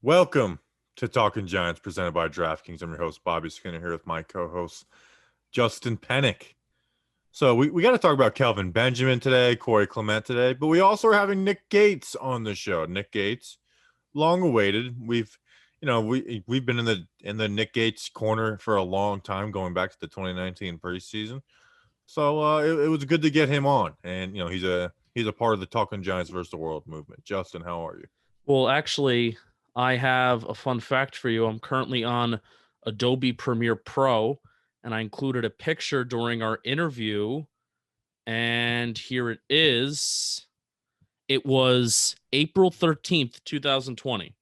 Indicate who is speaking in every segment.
Speaker 1: Welcome to Talking Giants, presented by DraftKings. I'm your host, Bobby Skinner, here with my co-host, Justin Pennick. So we got to talk about Kelvin Benjamin today, Corey Clement today, but we also are having Nick Gates on the show. Nick Gates, long awaited. We've been in the Nick Gates corner for a long time, going back to the 2019 preseason. So it was good to get him on, and he's a part of the Talking Giants versus the World movement. Justin, how are you?
Speaker 2: Well, actually, I have a fun fact for you. I'm currently on Adobe Premiere Pro, and I included a picture during our interview. And here it is. It was April 13th, 2020.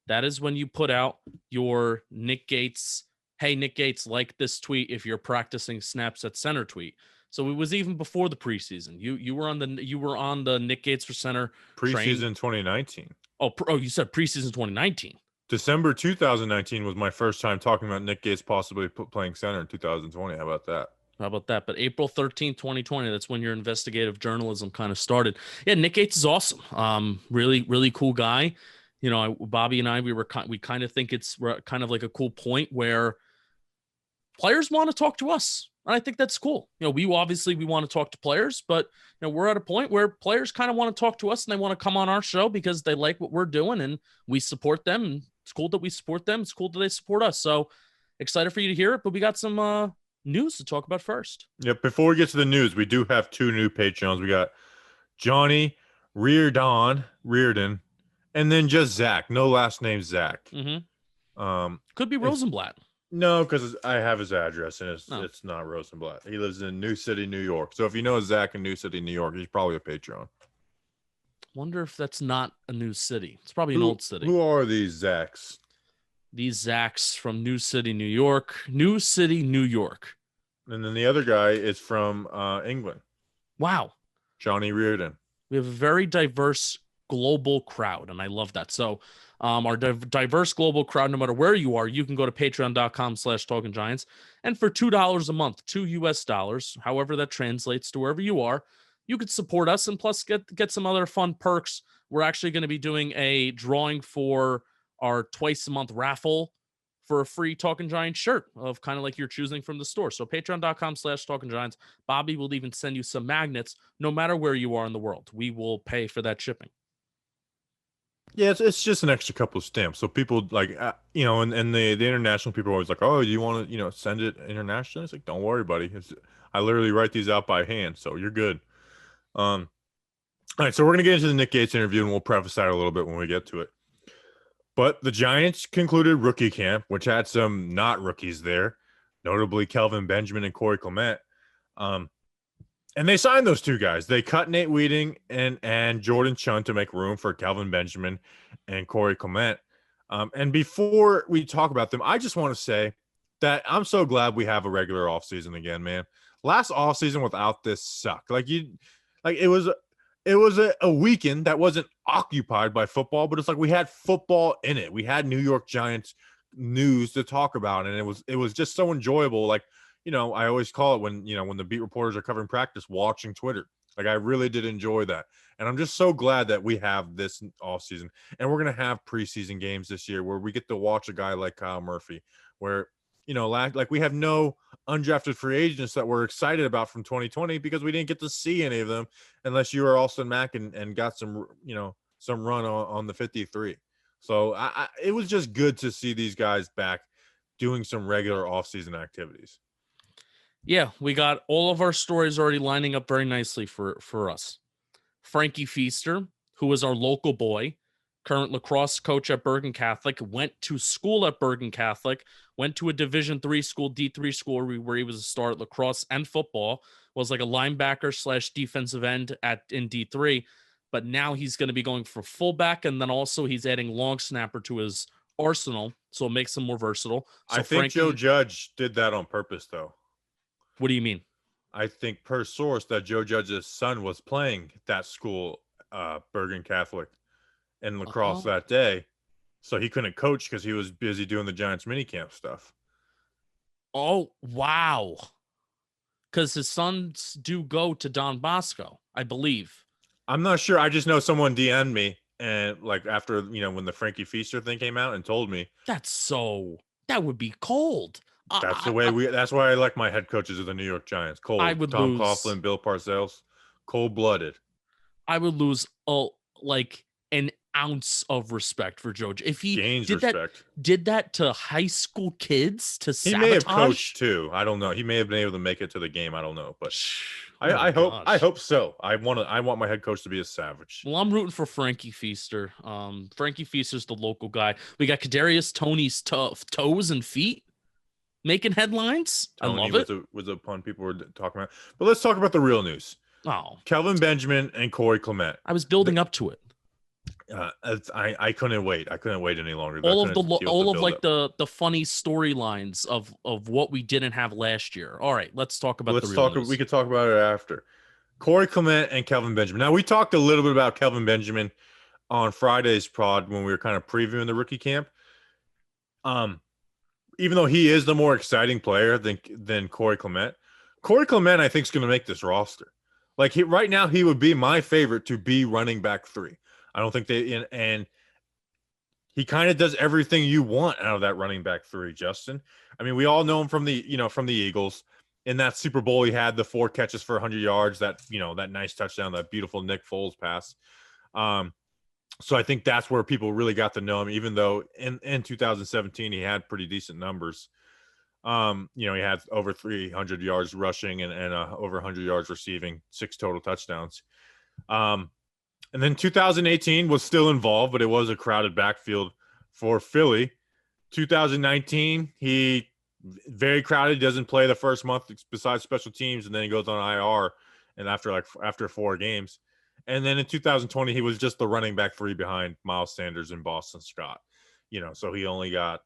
Speaker 2: That is when you put out your Nick Gates, hey, Nick Gates, like this tweet if you're practicing snaps at center tweet. So it was even before the preseason. You were on the Nick Gates for center
Speaker 1: Preseason 2019.
Speaker 2: You said preseason 2019.
Speaker 1: December 2019 was my first time talking about Nick Gates possibly playing center in 2020. How about that?
Speaker 2: How about that? But April 13th, 2020, that's when your investigative journalism kind of started. Yeah, Nick Gates is awesome. Really, really cool guy. Bobby and I, we kind of think it's kind of like a cool point where players want to talk to us. And I think that's cool. We want to talk to players, but we're at a point where players kind of want to talk to us and they want to come on our show because they like what we're doing and we support them. And it's cool that we support them. It's cool that they support us. So excited for you to hear it, but we got some news to talk about first.
Speaker 1: Yep. Before we get to the news, we do have two new Patreons. We got Johnny Reardon, and then just Zach. No last name Zach.
Speaker 2: Could be Rosenblatt.
Speaker 1: No, because I have his address, and it's not Rosenblatt. He lives in New City, New York. So if you know Zach in New City, New York, he's probably a Patreon.
Speaker 2: Wonder if that's not a new city. It's probably an old city.
Speaker 1: Who are these Zachs?
Speaker 2: These Zachs from New City, New York. New City, New York.
Speaker 1: And then the other guy is from England.
Speaker 2: Wow.
Speaker 1: Johnny Reardon.
Speaker 2: We have a very diverse global crowd, and I love that. So our diverse global crowd, no matter where you are, you can go to patreon.com/talkinggiants. And for $2 a month, $2 however that translates to wherever you are, you could support us and plus get some other fun perks. We're actually going to be doing a drawing for our twice a month raffle for a free Talking Giants shirt of kind of like you're choosing from the store. So patreon.com/talkinggiants. Bobby will even send you some magnets no matter where you are in the world. We will pay for that shipping.
Speaker 1: Yeah, it's just an extra couple of stamps. So people like, and the international people are always like, oh, you want to, send it internationally? It's like, don't worry, buddy. I literally write these out by hand, so you're good. All right, so we're going to get into the Nick Gates interview, and we'll preface that a little bit when we get to it. But the Giants concluded rookie camp, which had some not rookies there, notably Kelvin Benjamin and Corey Clement. And they signed those two guys. They cut Nate Wheating and Jordan Chun to make room for Kelvin Benjamin and Corey Clement. And before we talk about them, I just want to say that I'm so glad we have a regular offseason again, man. Last offseason without this sucked. It was a weekend that wasn't occupied by football, but it's like we had football in it. We had New York Giants news to talk about, and it was just so enjoyable. Like, I always call it when the beat reporters are covering practice, watching Twitter. Like, I really did enjoy that. And I'm just so glad that we have this offseason. And we're going to have preseason games this year where we get to watch a guy like Kyle Murphy, where, like we have no undrafted free agents that we're excited about from 2020 because we didn't get to see any of them unless you were Austin Mack and got some run on the 53. So it was just good to see these guys back doing some regular offseason activities.
Speaker 2: Yeah, we got all of our stories already lining up very nicely for us. Frankie Feaster, who is our local boy, current lacrosse coach at Bergen Catholic, went to school at Bergen Catholic, went to a Division III school, D3 school, where he was a star at lacrosse and football, was like a linebacker / defensive end in D3, but now he's going to be going for fullback, and then also he's adding long snapper to his arsenal, so it makes him more versatile. So
Speaker 1: I think Joe Judge did that on purpose, though.
Speaker 2: What do you mean?
Speaker 1: I think per source that Joe Judge's son was playing that school, Bergen Catholic, in lacrosse that day. So he couldn't coach because he was busy doing the Giants minicamp stuff.
Speaker 2: Oh, wow. Because his sons do go to Don Bosco, I believe.
Speaker 1: I'm not sure. I just know someone DM'd me and like after when the Frankie Feaster thing came out and told me
Speaker 2: That would be cold.
Speaker 1: that's why I like my head coaches of the New York Giants.
Speaker 2: I
Speaker 1: Cold.
Speaker 2: would
Speaker 1: Tom
Speaker 2: lose.
Speaker 1: Coughlin, Bill Parcells, cold-blooded.
Speaker 2: I would lose like an ounce of respect for Joe. If he
Speaker 1: Gains respect.
Speaker 2: did that to high school kids to
Speaker 1: He may have
Speaker 2: sabotage.
Speaker 1: coached too. I don't know. He may have been able to make it to the game. I don't know, but
Speaker 2: Oh my
Speaker 1: I
Speaker 2: gosh.
Speaker 1: hope so. I want my head coach to be a savage.
Speaker 2: Well, I'm rooting for Frankie Feaster. Frankie Feaster's the local guy. We got Kadarius Tony's toes and feet making headlines. I
Speaker 1: Tony
Speaker 2: love it.
Speaker 1: was a pun people were talking about. But let's talk about the real news.
Speaker 2: Oh,
Speaker 1: Kelvin Benjamin and Corey Clement.
Speaker 2: I was building up to it.
Speaker 1: I couldn't wait. I couldn't wait any longer.
Speaker 2: All of like the funny storylines of what we didn't have last year. All right, let's talk about the real news.
Speaker 1: We could talk about it after. Corey Clement and Kelvin Benjamin. Now, we talked a little bit about Kelvin Benjamin on Friday's prod when we were kind of previewing the rookie camp. Even though he is the more exciting player than Corey Clement, I think is going to make this roster. Like right now, he would be my favorite to be running back 3. I don't think and he kind of does everything you want out of that running back 3, Justin. I mean, we all know him from the Eagles. In that Super Bowl, he had the 4 catches for 100 yards, that nice touchdown, that beautiful Nick Foles pass. So I think that's where people really got to know him, even though in 2017 he had pretty decent numbers. He had over 300 yards rushing and over 100 yards receiving, 6 total touchdowns. And then 2018 was still involved, but it was a crowded backfield for Philly. 2019, he very crowded. He doesn't play the first month besides special teams, and then he goes on IR and after 4 games. And then in 2020, he was just the running back 3 behind Miles Sanders and Boston Scott. So he only got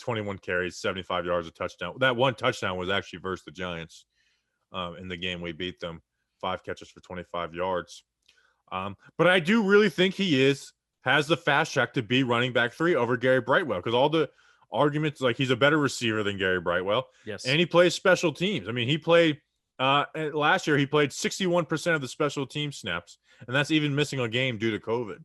Speaker 1: 21 carries, 75 yards, a touchdown. That one touchdown was actually versus the Giants in the game we beat them. 5 catches for 25 yards. But I do really think he has the fast track to be running back 3 over Gary Brightwell, because all the arguments, like, he's a better receiver than Gary Brightwell.
Speaker 2: Yes.
Speaker 1: And he plays special teams. I mean, he played last year, he played 61% of the special team snaps, and that's even missing a game due to COVID.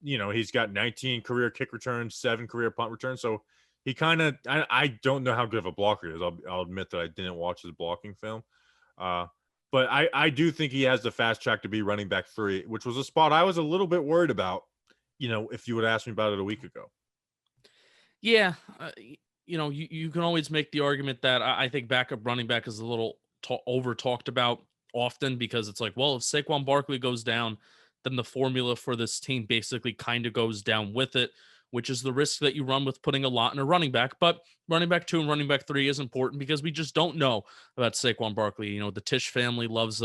Speaker 1: He's got 19 career kick returns, 7 career punt returns. So he kind of, I don't know how good of a blocker he is. I'll admit that I didn't watch his blocking film. But I do think he has the fast track to be running back 3, which was a spot I was a little bit worried about, if you would ask me about it a week ago.
Speaker 2: Yeah. You can always make the argument that I think backup running back is a little over talked about often, because it's like, well, if Saquon Barkley goes down, then the formula for this team basically kind of goes down with it, which is the risk that you run with putting a lot in a running back. But running back 2 and running back 3 is important because we just don't know about Saquon Barkley. The Tisch family loves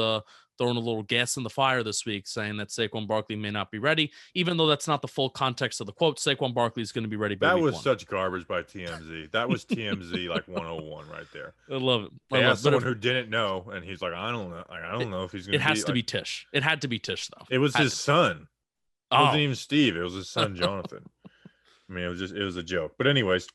Speaker 2: throwing a little gas in the fire this week, saying that Saquon Barkley may not be ready, even though that's not the full context of the quote. Saquon Barkley is going to be ready by
Speaker 1: That
Speaker 2: week
Speaker 1: was
Speaker 2: 1.
Speaker 1: such garbage by TMZ. That was TMZ like 101 right there.
Speaker 2: I love it.
Speaker 1: They asked someone who didn't know, and he's like, I don't know. I don't know if he's going to be.
Speaker 2: It has to be Tisch. It had to be Tisch, though.
Speaker 1: It was his son. It wasn't even Steve. It was his son, Jonathan. I mean, it was a joke. But anyways.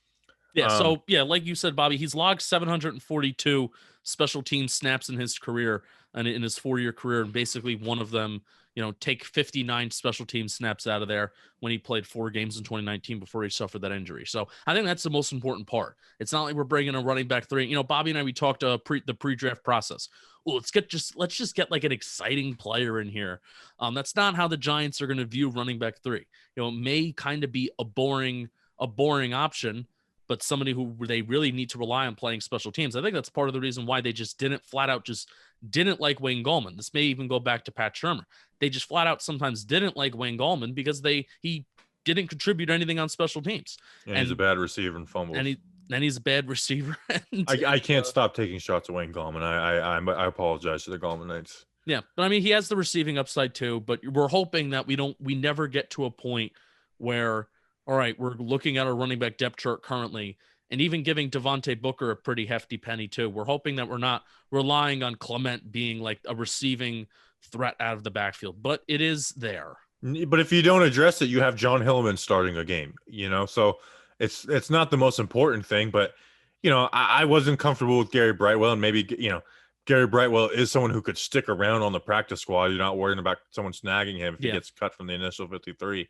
Speaker 2: Yeah, like you said, Bobby, he's logged 742 special team snaps in his career and in his 4-year career, and basically one of them, take 59 special team snaps out of there when he played 4 games in 2019 before he suffered that injury. So I think that's the most important part. It's not like we're bringing a running back 3. Bobby and I, we talked the pre-draft process. Well, let's just get like an exciting player in here. That's not how the Giants are going to view running back 3. It may kind of be a boring option, but somebody who they really need to rely on playing special teams. I think that's part of the reason why they just didn't like Wayne Gallman. This may even go back to Pat Shurmur. They just flat out sometimes didn't like Wayne Gallman because he didn't contribute anything on special teams.
Speaker 1: And he's a bad receiver and fumbles.
Speaker 2: And he's a bad receiver.
Speaker 1: I can't stop taking shots at Wayne Gallman. I apologize to the Gallmanites.
Speaker 2: Yeah, but I mean, he has the receiving upside too, but we're hoping that we never get to a point where, all right, we're looking at our running back depth chart currently and even giving Devontae Booker a pretty hefty penny too. We're hoping that we're not relying on Clement being like a receiving threat out of the backfield, but it is there.
Speaker 1: But if you don't address it, you have John Hillman starting a game, so it's not the most important thing, but I wasn't comfortable with Gary Brightwell, and maybe, Gary Brightwell is someone who could stick around on the practice squad. You're not worrying about someone snagging him if he gets cut from the initial 53.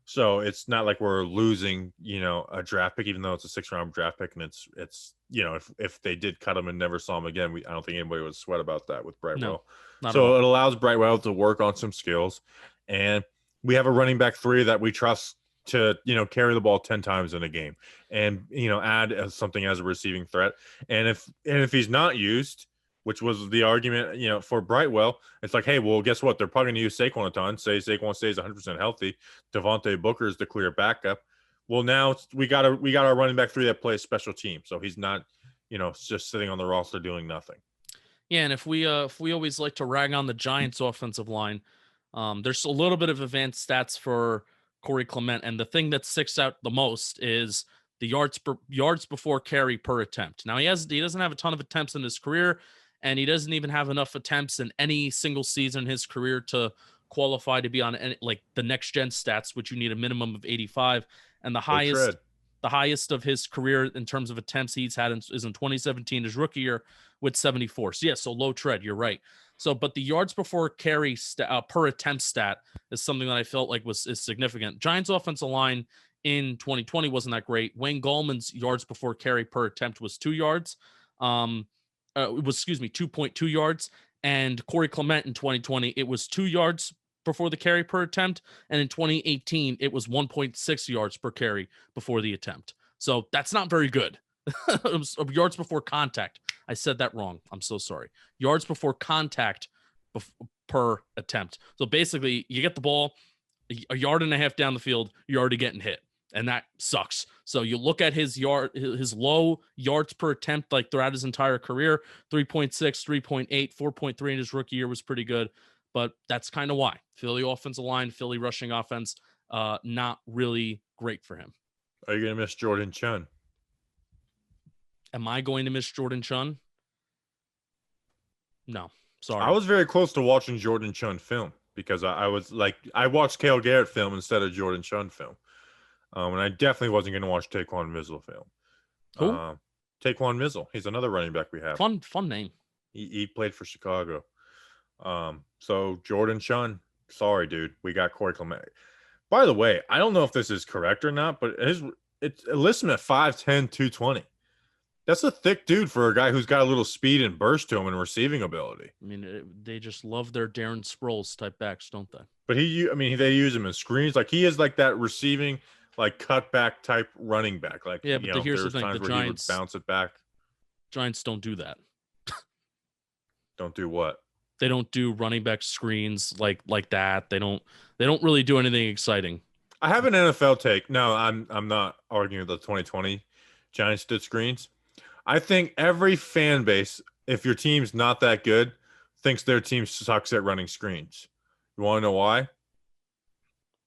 Speaker 1: So it's not like we're losing, a draft pick, even though it's a 6th-round draft pick, and it's if they did cut him and never saw him again, I don't think anybody would sweat about that with Brightwell.
Speaker 2: No,
Speaker 1: so it allows Brightwell to work on some skills, and we have a running back 3 that we trust to carry the ball 10 times in a game, and add something as a receiving threat. And if he's not used, which was the argument, for Brightwell, it's like, hey, well, guess what? They're probably going to use Saquon a ton. Say Saquon stays 100% healthy. Devontae Booker is the clear backup. Well, now we got our running back 3 that plays special teams, so he's not, just sitting on the roster doing nothing.
Speaker 2: Yeah, and if we always like to rag on the Giants' offensive line, there's a little bit of advanced stats for Corey Clement, and the thing that sticks out the most is the yards before carry per attempt. Now he doesn't have a ton of attempts in his career, and he doesn't even have enough attempts in any single season in his career to qualify to be on like the next gen stats, which you need a minimum of 85. And the highest of his career in terms of attempts he's had is in 2017, his rookie year, with 74. So so low tread. You're right. So, but the yards before carry per attempt stat is something that I felt like is significant. Giants offensive line in 2020 wasn't that great. Wayne Gallman's yards before carry per attempt was 2 yards. It was 2.2 yards. And Corey Clement in 2020, it was 2 yards before the carry per attempt. And in 2018, it was 1.6 yards per carry before the attempt. So that's not very good. Yards before contact. I said that wrong. I'm so sorry. Yards before contact per attempt. So basically, you get the ball a yard and a half down the field, you're already getting hit, and that sucks. So you look at his low yards per attempt, like throughout his entire career, 3.6, 3.8, 4.3 in his rookie year was pretty good, but that's kind of why. Philly offensive line, Philly rushing offense, not really great for him.
Speaker 1: Are you going to miss Jordan Chun?
Speaker 2: Am I going to miss Jordan Chun? No, sorry.
Speaker 1: I was very close to watching Jordan Chun film because I watched Cale Garrett film instead of Jordan Chun film. And I definitely wasn't going to watch Taquan Mizzle film.
Speaker 2: Who?
Speaker 1: Taquan Mizzle. He's another running back we have.
Speaker 2: Fun name.
Speaker 1: He played for Chicago. So Jordan Chun, sorry, dude. We got Corey Clement. By the way, I don't know if this is correct or not, but it lists him at 5'10", 220. That's a thick dude for a guy who's got a little speed and burst to him and receiving ability.
Speaker 2: I mean, they just love their Darren Sproles type backs, don't they?
Speaker 1: But they use him in screens. Like he is like that receiving, like cutback type running back. Like
Speaker 2: yeah, but here's the thing: the Giants
Speaker 1: bounce it back.
Speaker 2: Giants don't do that.
Speaker 1: Don't do what?
Speaker 2: They don't do running back screens like that. They don't really do anything exciting.
Speaker 1: I have an NFL take. No, I'm not arguing the 2020 Giants did screens. I think every fan base, if your team's not that good, thinks their team sucks at running screens. You want to know why?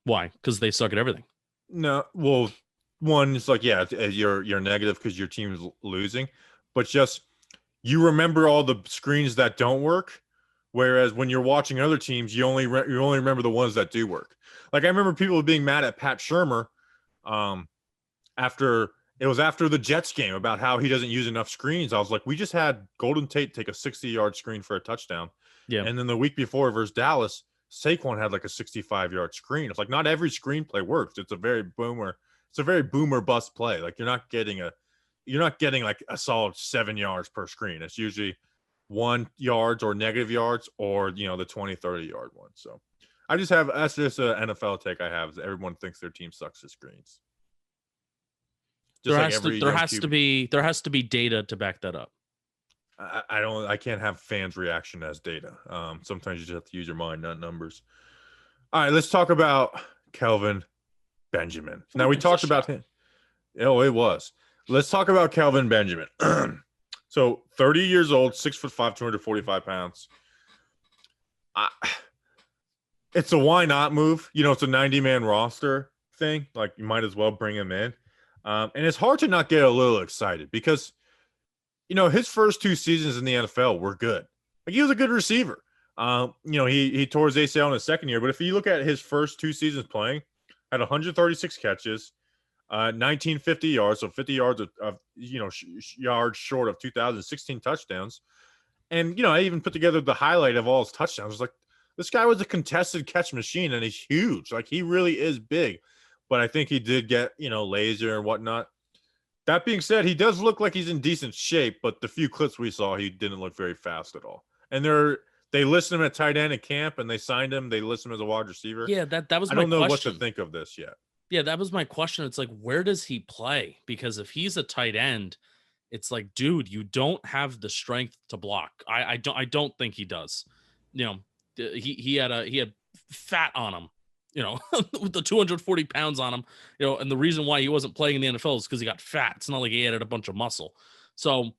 Speaker 2: Why? Because they suck at everything.
Speaker 1: No, well, one, it's like, yeah, you're negative because your team's losing, but just you remember all the screens that don't work, whereas when you're watching other teams, you only remember the ones that do work. Like I remember people being mad at Pat Shurmur after the Jets game about how he doesn't use enough screens. I was like, we just had Golden Tate take a 60-yard screen for a touchdown.
Speaker 2: Yeah.
Speaker 1: And then the week before versus Dallas, Saquon had like a 65-yard screen. It's like not every screenplay works. It's a very boomer bust play. Like you're not getting like a solid 7 yards per screen. It's usually 1 yards or negative yards or the 20, 30-yard one. So that's just an NFL take I have is everyone thinks their team sucks at screens.
Speaker 2: There has to be data to back that up.
Speaker 1: I can't have fans' reaction as data. Sometimes you just have to use your mind, not numbers. All right, let's talk about Kelvin Benjamin. Now we talked about him. Oh, it was. Let's talk about Kelvin Benjamin. So 30 years old, 6'5", 245 pounds. It's a why not move. It's a 90-man roster thing. Like you might as well bring him in. And it's hard to not get a little excited because, his first 2 seasons in the NFL were good. Like he was a good receiver. He tore his ACL in his second year, but if you look at his first 2 seasons playing, had 136 catches, 1950 yards, so 50 yards of yards short of 2,016 touchdowns. And, you know, I even put together the highlight of all his touchdowns. I was like, this guy was a contested catch machine, and he's huge. Like, he really is big. But I think he did get, you know, lazier and whatnot. That being said, he does look like he's in decent shape, but the few clips we saw, he didn't look very fast at all. And they listed him at tight end at camp, and they signed him. They listed him as a wide receiver.
Speaker 2: Yeah, that was
Speaker 1: I
Speaker 2: my
Speaker 1: don't know what to
Speaker 2: question.
Speaker 1: think of this yet.
Speaker 2: Yeah, that was my question. It's like, where does he play? Because if he's a tight end, it's like, dude, you don't have the strength to block. I don't think he does. You know, he had fat on him, you know, with the 240 pounds on him, you know, and the reason why he wasn't playing in the NFL is because he got fat. It's not like he added a bunch of muscle. So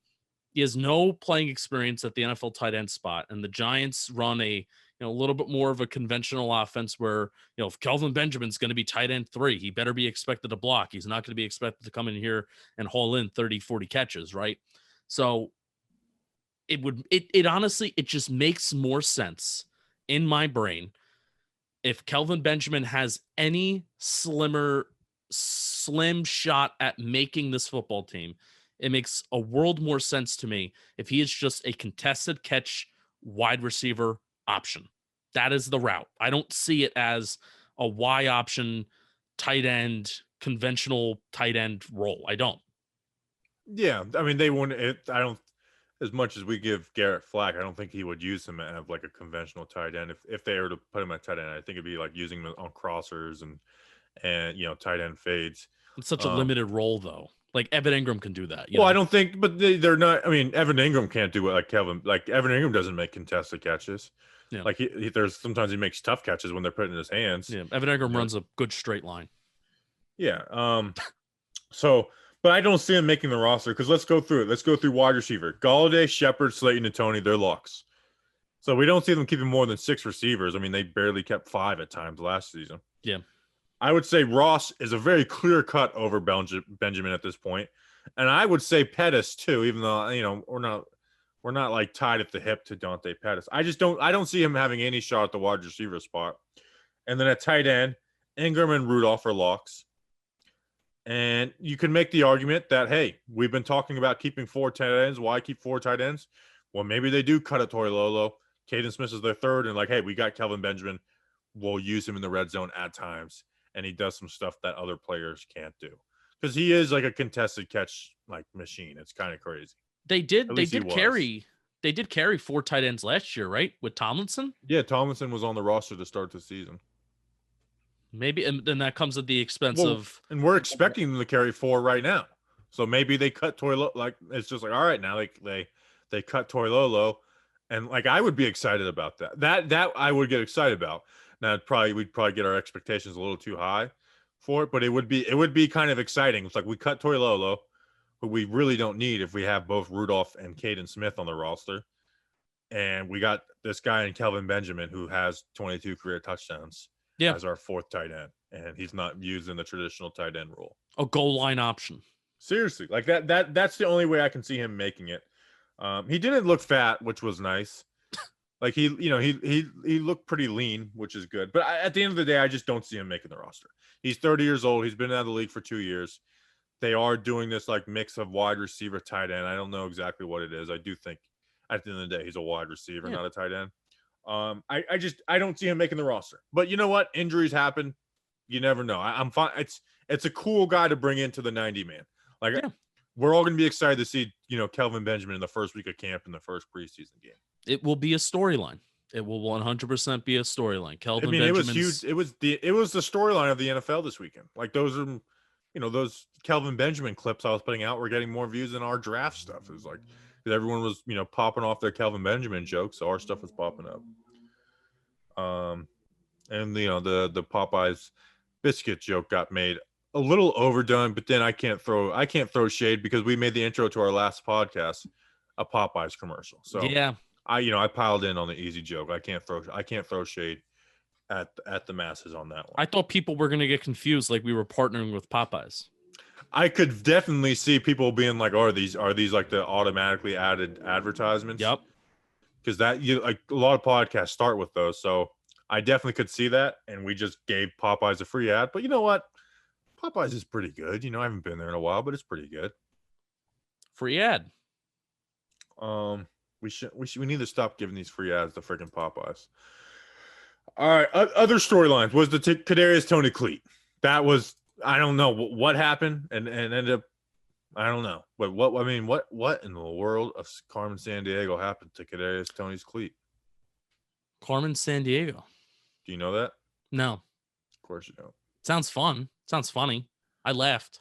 Speaker 2: he has no playing experience at the NFL tight end spot, and the Giants run a little bit more of a conventional offense where, you know, if Kelvin Benjamin's going to be tight end 3, he better be expected to block. He's not going to be expected to come in here and haul in 30, 40 catches, right? So it honestly, it just makes more sense in my brain if Kelvin Benjamin has any slim shot at making this football team. It makes a world more sense to me if he is just a contested catch wide receiver option. That is the route. I don't see it as a Y option tight end, conventional tight end role. I don't.
Speaker 1: Yeah, I mean, they wouldn't. I don't. As much as we give Garrett flack, I don't think he would use him as like a conventional tight end. If they were to put him at tight end, I think it'd be like using him on crossers and you know, tight end fades.
Speaker 2: It's such a limited role though. Like Evan Ingram can do that.
Speaker 1: Well, I don't think, but they're not. I mean, Evan Ingram can't do it like Kelvin. Like Evan Ingram doesn't make contested catches.
Speaker 2: Yeah.
Speaker 1: Like there's sometimes he makes tough catches when they're put in his hands.
Speaker 2: Yeah. Evan Ingram runs a good straight line.
Speaker 1: Yeah. So, but I don't see him making the roster because let's go through it. Let's go through wide receiver. Galladay, Shepard, Slayton, and Tony, they're locks. So we don't see them keeping more than 6 receivers. I mean, they barely kept 5 at times last season.
Speaker 2: Yeah.
Speaker 1: I would say Ross is a very clear cut over Benjamin at this point. And I would say Pettis too, even though, you know, we're not like tied at the hip to Dante Pettis. I don't see him having any shot at the wide receiver spot. And then at tight end, Ingram and Rudolph are locks. And you can make the argument that, hey, we've been talking about keeping 4 tight ends. Why keep 4 tight ends? Well, maybe they do cut a Toilolo. Caden Smith is their third, and like, hey, we got Kelvin Benjamin. We'll use him in the red zone at times, and he does some stuff that other players can't do because he is like a contested catch like machine. It's kind of crazy.
Speaker 2: They did carry 4 tight ends last year, right? With Tomlinson?
Speaker 1: Yeah, Tomlinson was on the roster to start the season.
Speaker 2: Maybe, and then that comes at the expense of.
Speaker 1: And we're expecting them to carry 4 right now. So maybe they cut Toilolo. Like, it's just like, all right, now they cut Toilolo. And like, I would be excited about that. That I would get excited about. Now, we'd probably get our expectations a little too high for it, but it would be kind of exciting. It's like we cut Toilolo, who we really don't need if we have both Rudolph and Caden Smith on the roster. And we got this guy in Kelvin Benjamin who has 22 career touchdowns as our 4th tight end. And he's not used in the traditional tight end role.
Speaker 2: A goal line option.
Speaker 1: Seriously. Like that's the only way I can see him making it. He didn't look fat, which was nice. Like he looked pretty lean, which is good. But at the end of the day, I just don't see him making the roster. He's 30 years old. He's been out of the league for 2 years. They are doing this like mix of wide receiver, tight end. I don't know exactly what it is. I do think at the end of the day, he's a wide receiver, not a tight end. I don't see him making the roster. But you know what? Injuries happen. You never know. I'm fine. It's a cool guy to bring into the 90 man. Like we're all going to be excited to see, you know, Kelvin Benjamin in the first week of camp in the first preseason game.
Speaker 2: It will be a storyline. It will 100% be a storyline. Kelvin
Speaker 1: Benjamin.
Speaker 2: It was
Speaker 1: huge. It was the storyline of the NFL this weekend. Like those are, you know, those Kelvin Benjamin clips I was putting out were getting more views than our draft stuff. It was like everyone was, you know, popping off their Kelvin Benjamin jokes, so our stuff was popping up. And you know the Popeyes biscuit joke got made a little overdone, but then I can't throw shade because we made the intro to our last podcast a Popeyes commercial. So
Speaker 2: yeah,
Speaker 1: I piled in on the easy joke. I can't throw shade at the masses on that one.
Speaker 2: I thought people were going to get confused, like we were partnering with Popeyes.
Speaker 1: I could definitely see people being like, "Oh, are these like the automatically added advertisements?"
Speaker 2: Yep.
Speaker 1: Because like a lot of podcasts start with those, so I definitely could see that. And we just gave Popeyes a free ad. But you know what? Popeyes is pretty good. You know, I haven't been there in a while, but it's pretty good.
Speaker 2: Free ad.
Speaker 1: We need to stop giving these free ads to freaking Popeyes. All right, other storylines was the Kadarius Tony cleat. That was, I don't know what happened and ended up, I don't know. But what in the world of Carmen Sandiego happened to Kadarius Tony's cleat?
Speaker 2: Carmen Sandiego.
Speaker 1: Do you know that?
Speaker 2: No.
Speaker 1: Of course you don't.
Speaker 2: Sounds fun. Sounds funny. I laughed.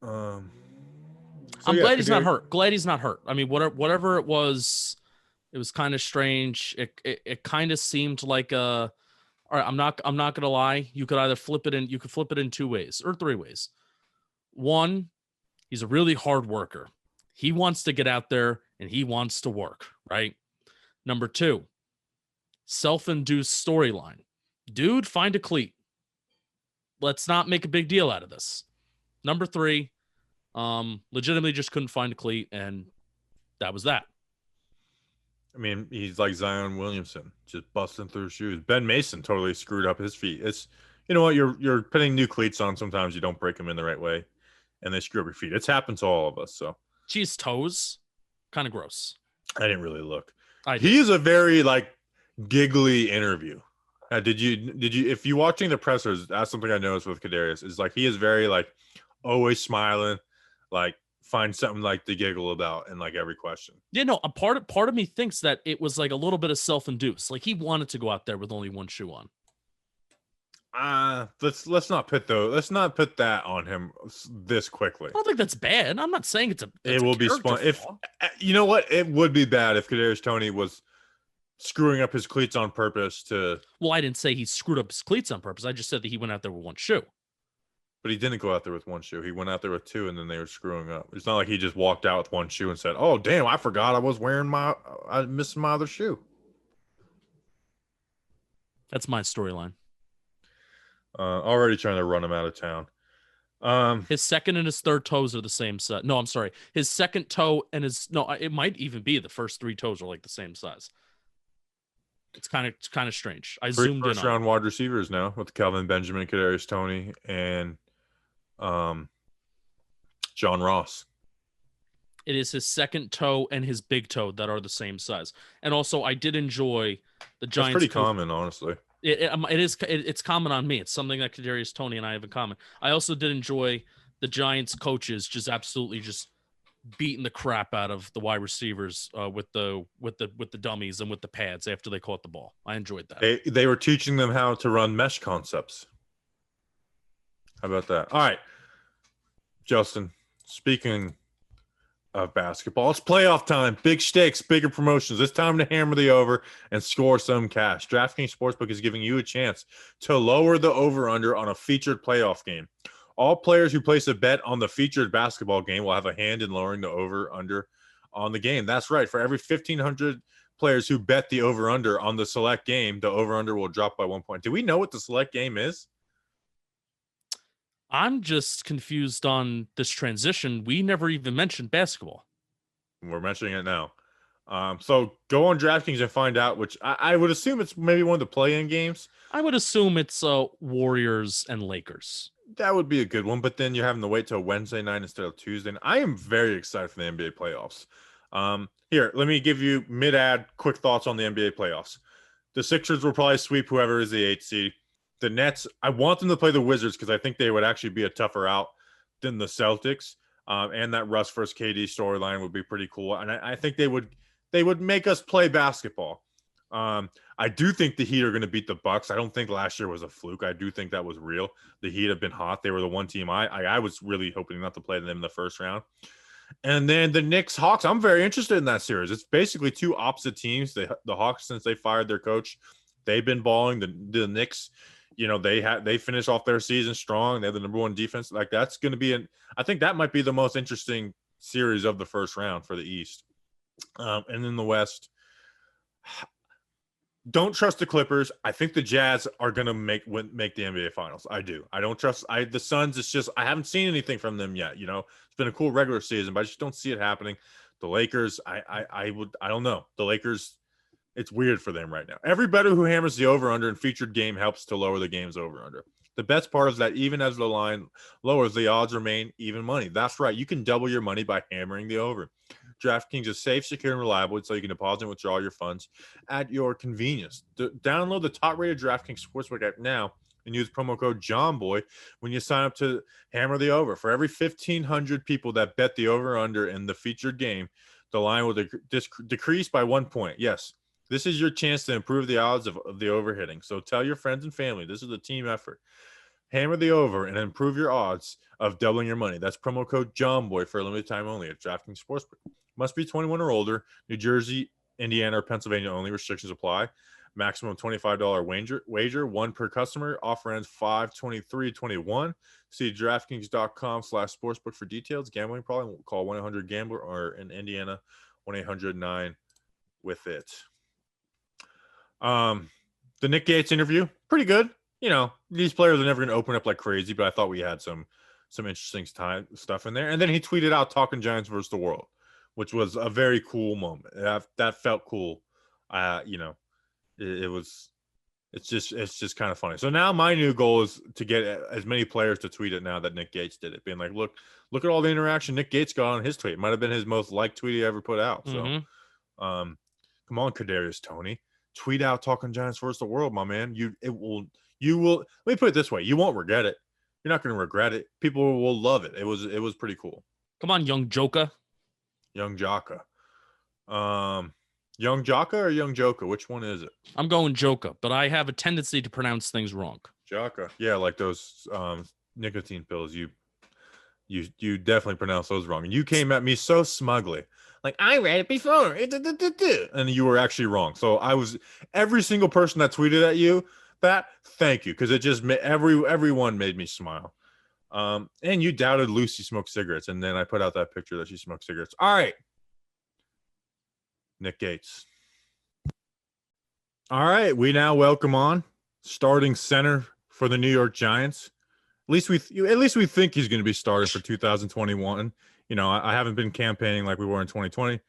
Speaker 1: I'm
Speaker 2: glad he's not hurt. Glad he's not hurt. I mean, whatever it was kind of strange. It kind of seemed like all right, I'm not gonna lie. You could either flip it in 2 ways or 3 ways. One, he's a really hard worker. He wants to get out there and he wants to work, right? Number 2, self-induced storyline. Dude, find a cleat. Let's not make a big deal out of this. Number 3, legitimately just couldn't find a cleat, and that was that.
Speaker 1: I mean, he's like Zion Williamson, just busting through shoes. Ben Mason totally screwed up his feet. It's, you know what, you're putting new cleats on. Sometimes you don't break them in the right way, and they screw up your feet. It's happened to all of us. So,
Speaker 2: geez, toes, kind of gross.
Speaker 1: I didn't really look.
Speaker 2: He
Speaker 1: is a very giggly interview. Did you if you watching the pressers, that's something I noticed with Kadarius is he is very always smiling, find something to giggle about in every question.
Speaker 2: Yeah, no, a part of me thinks that it was a little bit of self-induced. He wanted to go out there with only one shoe on.
Speaker 1: Let's not put that on him this quickly.
Speaker 2: I don't think that's bad. I'm not saying
Speaker 1: it will be spun. If you know what, it would be bad if Kadarius Tony was screwing up his cleats on purpose to.
Speaker 2: Well, I didn't say he screwed up his cleats on purpose. I just said that he went out there with one shoe.
Speaker 1: But he didn't go out there with one shoe. He went out there with 2, and then they were screwing up. It's not like he just walked out with one shoe and said, "Oh, damn, I forgot I missed my other shoe."
Speaker 2: That's my storyline.
Speaker 1: Already trying to run him out of town.
Speaker 2: His second and his third toes are the same size. No, I'm sorry. His second toe and it might even be the first 3 toes are the same size. It's kind of strange. I zoomed in.
Speaker 1: First round wide receivers now with Kelvin Benjamin, Kadarius Tony, and John Ross.
Speaker 2: It is his second toe and his big toe that are the same size. And also, I did enjoy the Giants.
Speaker 1: That's pretty common, honestly.
Speaker 2: It's common on me. It's something that Kadarius Tony and I have in common. I also did enjoy the Giants coaches just absolutely just beating the crap out of the wide receivers with the dummies and with the pads after they caught the ball. I enjoyed that.
Speaker 1: They were teaching them how to run mesh concepts. How about that? All right, Justin, speaking of basketball, it's playoff time. Big stakes, bigger promotions. It's time to hammer the over and score some cash. DraftKings Sportsbook is giving you a chance to lower the over-under on a featured playoff game. All players who place a bet on the featured basketball game will have a hand in lowering the over-under on the game. That's right. For every 1,500 players who bet the over-under on the select game, the over-under will drop by 1 point. Do we know what the select game is?
Speaker 2: I'm just confused on this transition. We never even mentioned basketball.
Speaker 1: We're mentioning it now. So go on DraftKings and find out, which I would assume it's maybe one of the play-in games.
Speaker 2: I would assume it's Warriors and Lakers.
Speaker 1: That would be a good one, but then you're having to wait till Wednesday night instead of Tuesday. And I am very excited for the NBA playoffs. Here, let me give you mid-ad quick thoughts on the NBA playoffs. The Sixers will probably sweep whoever is the 8th seed. The Nets, I want them to play the Wizards because I think they would actually be a tougher out than the Celtics. And that Russ versus KD storyline would be pretty cool. And I think they would make us play basketball. I do think the Heat are going to beat the Bucks. I don't think last year was a fluke. I do think that was real. The Heat have been hot. They were the one team I was really hoping not to play them in the first round. And then the Knicks Hawks, I'm very interested in that series. It's basically 2 opposite teams. The Hawks, since they fired their coach, they've been balling. The Knicks, they finished off their season strong. They have the number 1 defense. That's going to be I think that might be the most interesting series of the first round for the East. And then the West, don't trust the Clippers. I think the Jazz are going to make the NBA Finals. I do. I don't trust the Suns. It's just I haven't seen anything from them yet. It's been a cool regular season, but I just don't see it happening. The Lakers, I don't know. The Lakers, it's weird for them right now. Every better who hammers the over-under in featured game helps to lower the game's over-under. The best part is that even as the line lowers, the odds remain even money. That's right. You can double your money by hammering the over. DraftKings is safe, secure, and reliable, so you can deposit and withdraw your funds at your convenience. Download the top-rated DraftKings Sportsbook app now and use promo code JOHNBOY when you sign up to hammer the over. For every 1,500 people that bet the over-under in the featured game, the line will decrease by 1 point. Yes, this is your chance to improve the odds of the overhitting. So tell your friends and family. This is a team effort. Hammer the over and improve your odds of doubling your money. That's promo code JOHNBOY for a limited time only at DraftKings Sportsbook. Must be 21 or older. New Jersey, Indiana, or Pennsylvania only. Restrictions apply. Maximum $25 wager, one per customer. Offer ends 5/23/21. See DraftKings.com/sportsbook for details. Gambling problem? Call 1-800-GAMBLER or in Indiana 1-800-9-WITH-IT. The Nick Gates interview, pretty good. You know, these players are never going to open up like crazy, but I thought we had some interesting stuff in there. And then he tweeted out "Talking Giants versus the world," which was a very cool moment. That felt cool. You know, it's just kind of funny. So now my new goal is to get as many players to tweet it now that Nick Gates did it, being like, look at all the interaction Nick Gates got on his tweet. It might have been his most liked tweet he ever put out. So, come on, Kadarius Tony, tweet out "Talking Giants versus the world," my man. You will. Let me put it this way: you won't regret it. You're not going to regret it. People will love it. It was pretty cool.
Speaker 2: Come on, young Joker.
Speaker 1: Young Jocka. Young Jocka or Young Joka? Which one is it?
Speaker 2: I'm going Joka, but I have a tendency to pronounce things wrong.
Speaker 1: Jocka. Yeah, like those nicotine pills. You definitely pronounce those wrong. And you came at me so smugly. Like, I read it before. And you were actually wrong. So every single person that tweeted at you that, thank you, because it just made everyone made me smile. And you doubted Lucy smoked cigarettes, and then I put out that picture that she smoked cigarettes. All right, Nick Gates. All right, we now welcome on starting center for the New York Giants. At least we think he's going to be starting for 2021. You know, I haven't been campaigning like we were in 2020.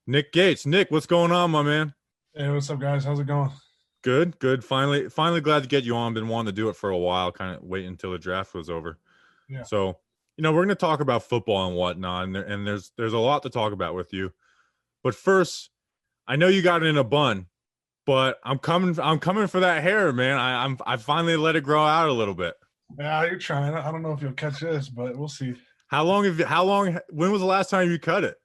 Speaker 1: Nick Gates. Nick, what's going on, my man?
Speaker 3: Hey, what's up, guys? How's it going?
Speaker 1: Good. Finally glad to get you on. Been wanting to do it for a while, kind of waiting until the draft was over.
Speaker 3: Yeah.
Speaker 1: So, you know, we're going to talk about football and whatnot, and there's a lot to talk about with you. But first, I know you got it in a bun, but I'm coming for that hair, man. I finally let it grow out a little bit.
Speaker 3: Yeah, you're trying. I don't know if you'll catch this, but we'll see.
Speaker 1: When was the last time you cut it?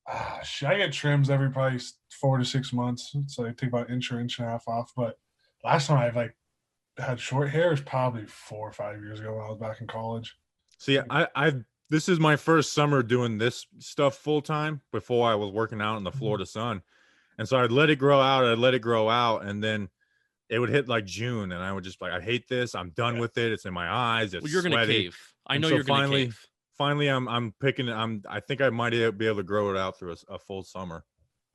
Speaker 3: I get trims every probably 4 to 6 months. So I take about inch and a half off. But last time I've had short hair is probably 4 or 5 years ago when I was back in college.
Speaker 1: See, this is my first summer doing this stuff full time before I was working out in the Florida sun. And so I'd let it grow out, and then it would hit like June, and I would just I hate this. I'm done with it. It's in my eyes. It's
Speaker 2: you're gonna cave. I know you're gonna cave.
Speaker 1: Finally, I'm picking. I think I might be able to grow it out through a full summer.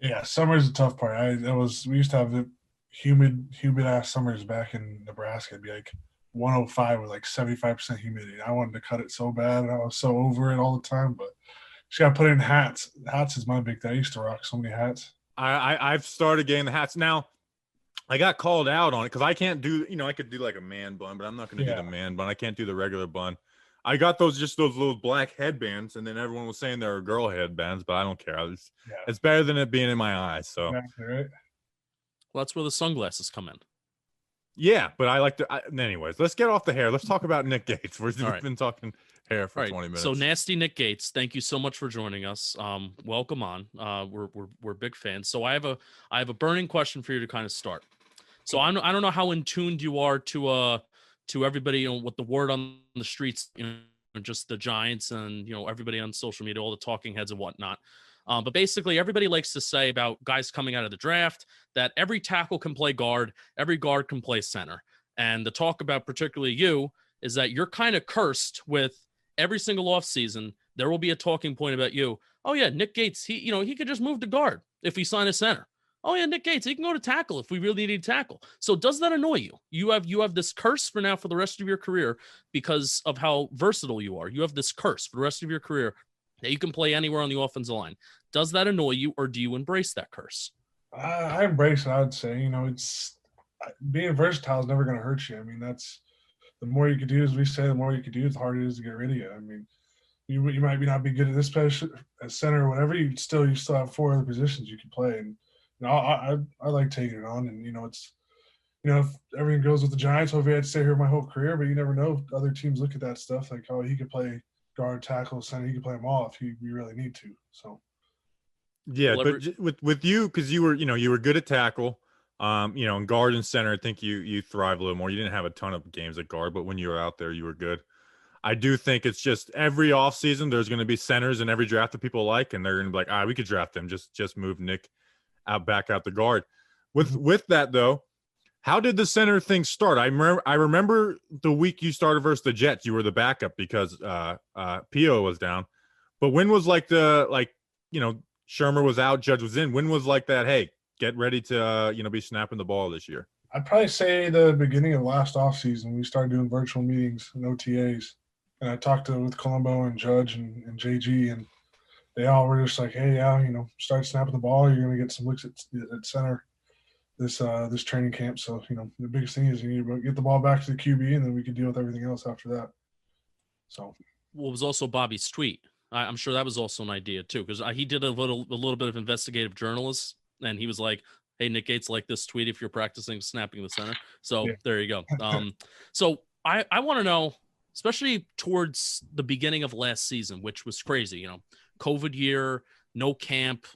Speaker 3: Yeah, summer's a tough part. We used to have the humid ass summers back in Nebraska. It'd be like 105 with like 75% humidity. I wanted to cut it so bad, and I was so over it all the time. But just got to put in hats. Hats is my big thing. I used to rock so many hats.
Speaker 1: I've started getting the hats now. I got called out on it because I can't do. I could do like a man bun, but I'm not going to do the man bun. I can't do the regular bun. I got those little black headbands, and then everyone was saying they were girl headbands, but I don't care. It's better than it being in my eyes. So,
Speaker 3: exactly right.
Speaker 2: Well, that's where the sunglasses come in.
Speaker 1: Yeah, but I like to. Anyways, let's get off the hair. Let's talk about Nick Gates. We've been talking hair for 20 minutes.
Speaker 2: So nasty Nick Gates, thank you so much for joining us. Welcome on. We're big fans. So I have a burning question for you to kind of start. So I don't know how in tuned you are to everybody, what the word on the streets, just the Giants and, everybody on social media, all the talking heads and whatnot. But basically everybody likes to say about guys coming out of the draft that every tackle can play guard, every guard can play center. And the talk about particularly you is that you're kind of cursed with every single offseason. There will be a talking point about you. Oh yeah, Nick Gates, he could just move to guard if he signed a center. Oh yeah, Nick Gates, he can go to tackle if we really need tackle. So does that annoy you? You have this curse for the rest of your career because of how versatile you are. You have this curse for the rest of your career that you can play anywhere on the offensive line. Does that annoy you, or do you embrace that curse?
Speaker 3: I embrace it. I would say, it's being versatile is never going to hurt you. I mean, that's the more you could do, as we say, the more you could do, the harder it is to get rid of you. I mean, you might not be good at this position as center or whatever. You still have 4 other positions you can play, and I like taking it on. And it's if everything goes with the Giants, hopefully I'd stay here my whole career. But you never know. Other teams look at that stuff like, oh, he could play guard, tackle, center. He could play them all if we really need to. So.
Speaker 1: Yeah, but with you, because you were good at tackle, in guard and center, I think you thrive a little more. You didn't have a ton of games at guard, but when you were out there, you were good. I do think it's just every offseason there's going to be centers in every draft that people like, and they're going to be like, we could draft him. Just move Nick back out the guard. With that though, how did the center thing start? I remember the week you started versus the Jets, you were the backup because Pio was down. But when was Shermer was out, Judge was in. When was like that? Hey, get ready to be snapping the ball this year.
Speaker 3: I'd probably say the beginning of last offseason. We started doing virtual meetings and OTAs, and I talked with Colombo and Judge and JG, and they all were just like, "Hey, start snapping the ball. You're going to get some looks at center this training camp." So the biggest thing is you need to get the ball back to the QB, and then we can deal with everything else after that. So,
Speaker 2: what was also Bobby's tweet? I'm sure that was also an idea too, because he did a little bit of investigative journalist, and he was like, "Hey, Nick Gates, like this tweet if you're practicing snapping the center." So There you go. So I want to know, especially towards the beginning of last season, which was crazy. COVID year, no camp,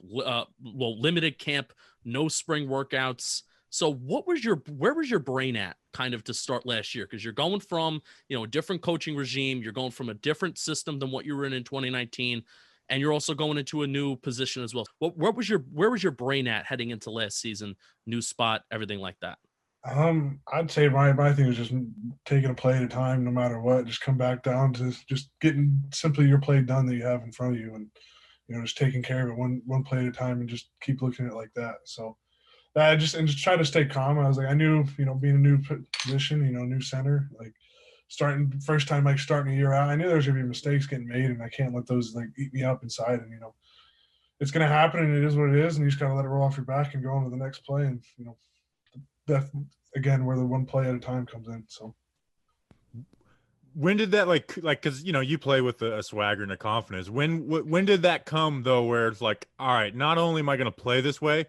Speaker 2: limited camp, no spring workouts. So where was your brain at kind of to start last year? Because you're going from, a different coaching regime. You're going from a different system than what you were in 2019. And you're also going into a new position as well. Where was your brain at heading into last season? New spot, everything like that.
Speaker 3: I'd say my thing was just taking a play at a time, no matter what. Just come back down to just getting simply your play done that you have in front of you, and just taking care of it one play at a time, and just keep looking at it like that. So. Just try to stay calm. I was like, I knew, being a new position, new center, like first time starting a year out, I knew there was gonna be mistakes getting made, and I can't let those eat me up inside. And it's gonna happen, and it is what it is, and you just gotta let it roll off your back and go on to the next play. And that again, where the one play at a time comes in. So.
Speaker 1: When did that because you play with a swagger and a confidence. When did that come though, where it's like, all right, not only am I gonna play this way,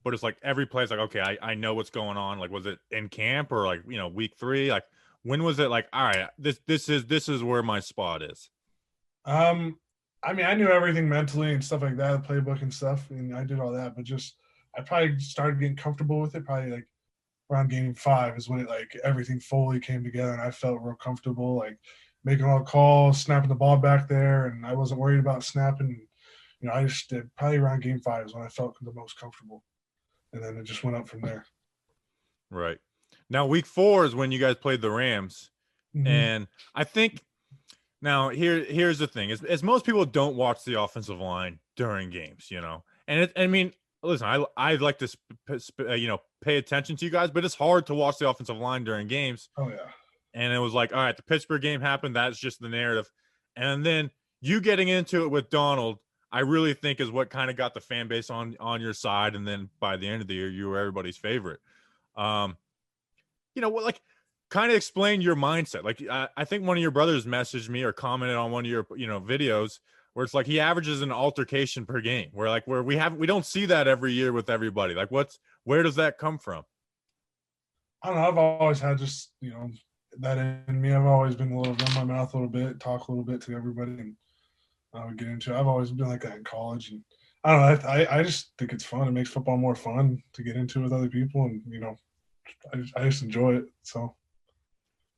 Speaker 1: but it's like every play is like, okay, I know what's going on. Like, was it in camp or week 3? Like, when was it like, all right, this is where my spot is?
Speaker 3: I knew everything mentally and stuff like that, the playbook and stuff, and I did all that. But I probably started getting comfortable with it. Probably around game 5 is when it everything fully came together, and I felt real comfortable, making all the calls, snapping the ball back there, and I wasn't worried about snapping. I just did probably around game 5 is when I felt the most comfortable. And then it just went up from there.
Speaker 1: Right. Now, week 4 is when you guys played the Rams. Mm-hmm. And I think now here's the thing. As most people don't watch the offensive line during games, And listen, I like to pay attention to you guys, but it's hard to watch the offensive line during games.
Speaker 3: Oh, yeah.
Speaker 1: And it was like, all right, the Pittsburgh game happened. That's just the narrative. And then you getting into it with Donald, I really think is what kind of got the fan base on your side. And then by the end of the year, you were everybody's favorite. Kind of explain your mindset. I think one of your brothers messaged me or commented on one of your, videos where it's like he averages an altercation per game where we don't see that every year with everybody. Where does that come from?
Speaker 3: I don't know. I've always had just, that in me. I've always been a little run my mouth a little bit, talk a little bit to everybody, and I would get into it. I've always been like that in college, and I don't know. I just think it's fun. It makes football more fun to get into with other people, and I just enjoy it. So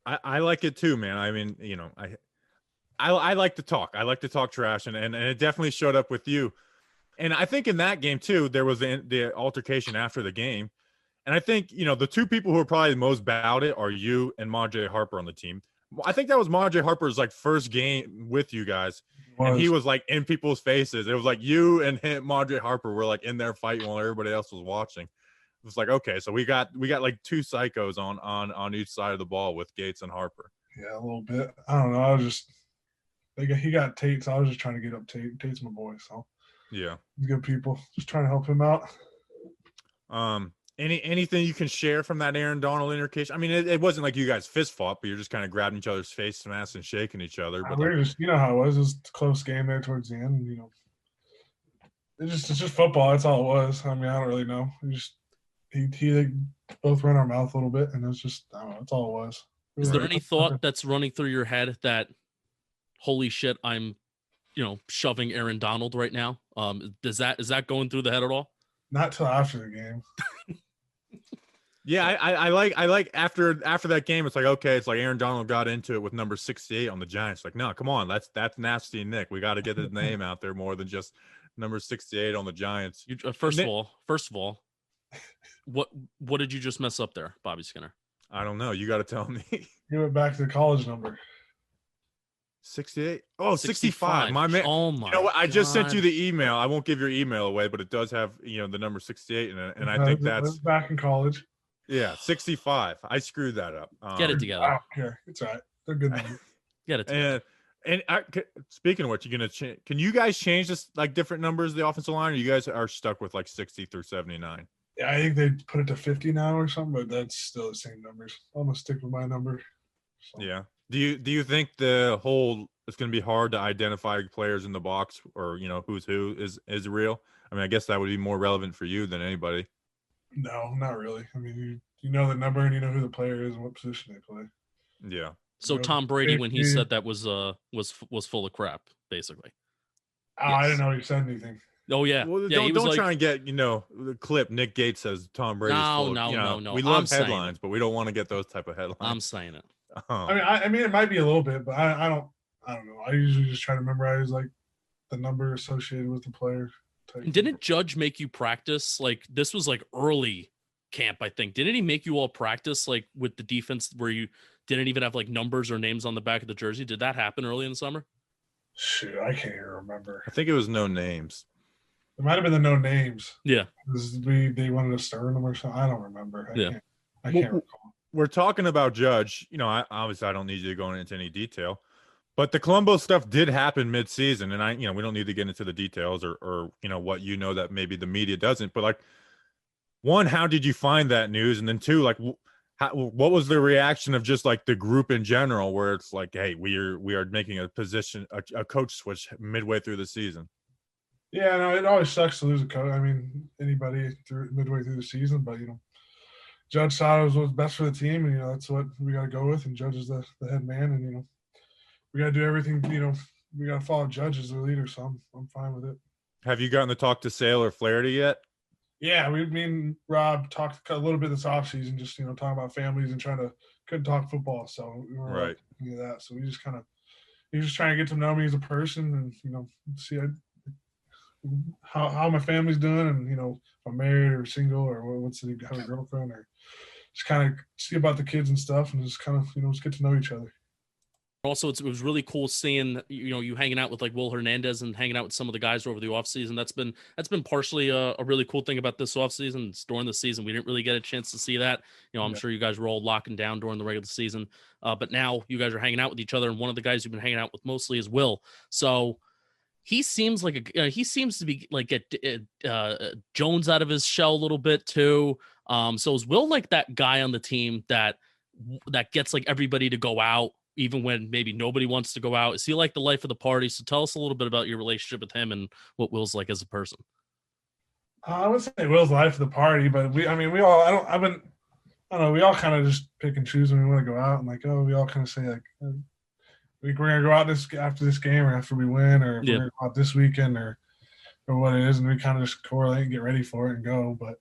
Speaker 1: I like it too, man. I mean, I like to talk. I like to talk trash, and it definitely showed up with you. And I think in that game too, there was the altercation after the game, and I think the two people who are probably the most about it are you and Marjay Harper on the team. I think that was Marjay Harper's first game with you guys. And he was in people's faces. It was like you and him, Marjay Harper were in there fighting while everybody else was watching. It was like, okay, so we got two psychos on each side of the ball with Gates and Harper.
Speaker 3: Yeah, a little bit. I don't know. I was just he got Tate, so I was just trying to get up Tate. Tate's my boy, so
Speaker 1: yeah,
Speaker 3: he's good people. Just trying to help him out.
Speaker 1: Anything you can share from that Aaron Donald intercation? I mean, it wasn't like you guys fist fought, but you're just kind of grabbing each other's face masks and shaking each other. But
Speaker 3: we're just, you know how it was. It was a close game there towards the end. You know, it's just football. That's all it was. I mean, I don't really know. He both ran our mouth a little bit, and it's just, I don't know. That's all it was.
Speaker 2: Is there any thought that's running through your head that, holy shit, I'm, shoving Aaron Donald right now? Is that going through the head at all?
Speaker 3: Not till after the game.
Speaker 1: Yeah, I like after that game, it's like, okay, it's like Aaron Donald got into it with number 68 on the Giants. Like, no, come on, that's nasty Nick. We got to get his name out there more than just number 68 on the Giants.
Speaker 2: First of all, what did you just mess up there, Bobby Skinner?
Speaker 1: I don't know. You got to tell me.
Speaker 3: He went back to the college number.
Speaker 1: 68? Oh, 65. My man.
Speaker 2: Oh my!
Speaker 1: You know what? I just sent you
Speaker 2: God.
Speaker 1: the email. I won't give your email away, but it does have the number 68 in it, and I think that's
Speaker 3: back in college.
Speaker 1: Yeah, 65. I screwed that up.
Speaker 2: Get it together.
Speaker 3: I don't care. It's all right. They're good numbers.
Speaker 2: Get it together.
Speaker 1: And speaking of which, you're gonna change. Can you guys change this like different numbers of the offensive line, or you guys are stuck with like 60 through 79?
Speaker 3: Yeah, I think they put it to 50 now or something, but that's still the same numbers. I'm gonna stick with my number. So.
Speaker 1: Yeah. Do you think the whole it's gonna be hard to identify players in the box, or who's who is real? I mean, I guess that would be more relevant for you than anybody.
Speaker 3: No, not really. I mean, you know the number and you know who the player is and what position they play.
Speaker 1: Yeah.
Speaker 2: So Tom Brady, when he said that, was full of crap, basically.
Speaker 3: Oh, yes. I didn't know he said anything.
Speaker 2: Oh yeah.
Speaker 1: Well,
Speaker 2: yeah,
Speaker 1: don't try and get the clip. Nick Gates says Tom Brady's full of,
Speaker 2: no.
Speaker 1: We love headlines, but we don't want to get those type of headlines.
Speaker 2: I'm saying it.
Speaker 3: I mean, it might be a little bit, but I don't know. I usually just try to memorize like the number associated with the player.
Speaker 2: Didn't Judge make you practice? Like, this was like early camp, I think. Didn't he make you all practice like with the defense where you didn't even have like numbers or names on the back of the jersey? Did that happen early in the summer?
Speaker 3: Shoot, I can't even remember.
Speaker 1: I think it was no names.
Speaker 3: It might have been the no names.
Speaker 2: Yeah.
Speaker 3: They wanted to stir them or something. I don't remember. I can't recall.
Speaker 1: We're talking about Judge. Obviously I don't need you to go into any detail. But the Colombo stuff did happen mid-season, and we don't need to get into the details or what that maybe the media doesn't. But like, one, how did you find that news? And then two, like, what was the reaction of just like the group in general, where it's like, hey, we are making a coach switch midway through the season?
Speaker 3: Yeah, no, it always sucks to lose a coach. I mean, anybody midway through the season, but Judge thought it was best for the team, and that's what we got to go with. And Judge is the head man, and we got to do everything, we got to follow Judge as the leader, so I'm fine with it.
Speaker 1: Have you gotten to talk to Sale or Flaherty yet?
Speaker 3: Yeah, me and Rob talked a little bit this offseason, just, talking about families and couldn't talk football. So we were
Speaker 1: right.
Speaker 3: That. So we just he was just trying to get to know me as a person and, see how my family's doing and, if I'm married or single or what's it, have a girlfriend, or just kind of see about the kids and stuff and just kind of, just get to know each other.
Speaker 2: Also, it was really cool seeing you hanging out with like Will Hernandez and hanging out with some of the guys over the offseason. That's been partially a really cool thing about this offseason. It's during the season we didn't really get a chance to see that. I'm sure you guys were all locking down during the regular season, but now you guys are hanging out with each other. And one of the guys you've been hanging out with mostly is Will. So he seems like he seems to be like get Jones out of his shell a little bit too. So is Will like that guy on the team that gets like everybody to go out, even when maybe nobody wants to go out? Is he like the life of the party? So tell us a little bit about your relationship with him and what Will's like as a person.
Speaker 3: I would say Will's the life of the party, but we all kind of just pick and choose when we want to go out, and like, we all kind of say like, we're going to go out after this game or after we win, or we're going to go out this weekend or what it is. And we kind of just correlate and get ready for it and go. But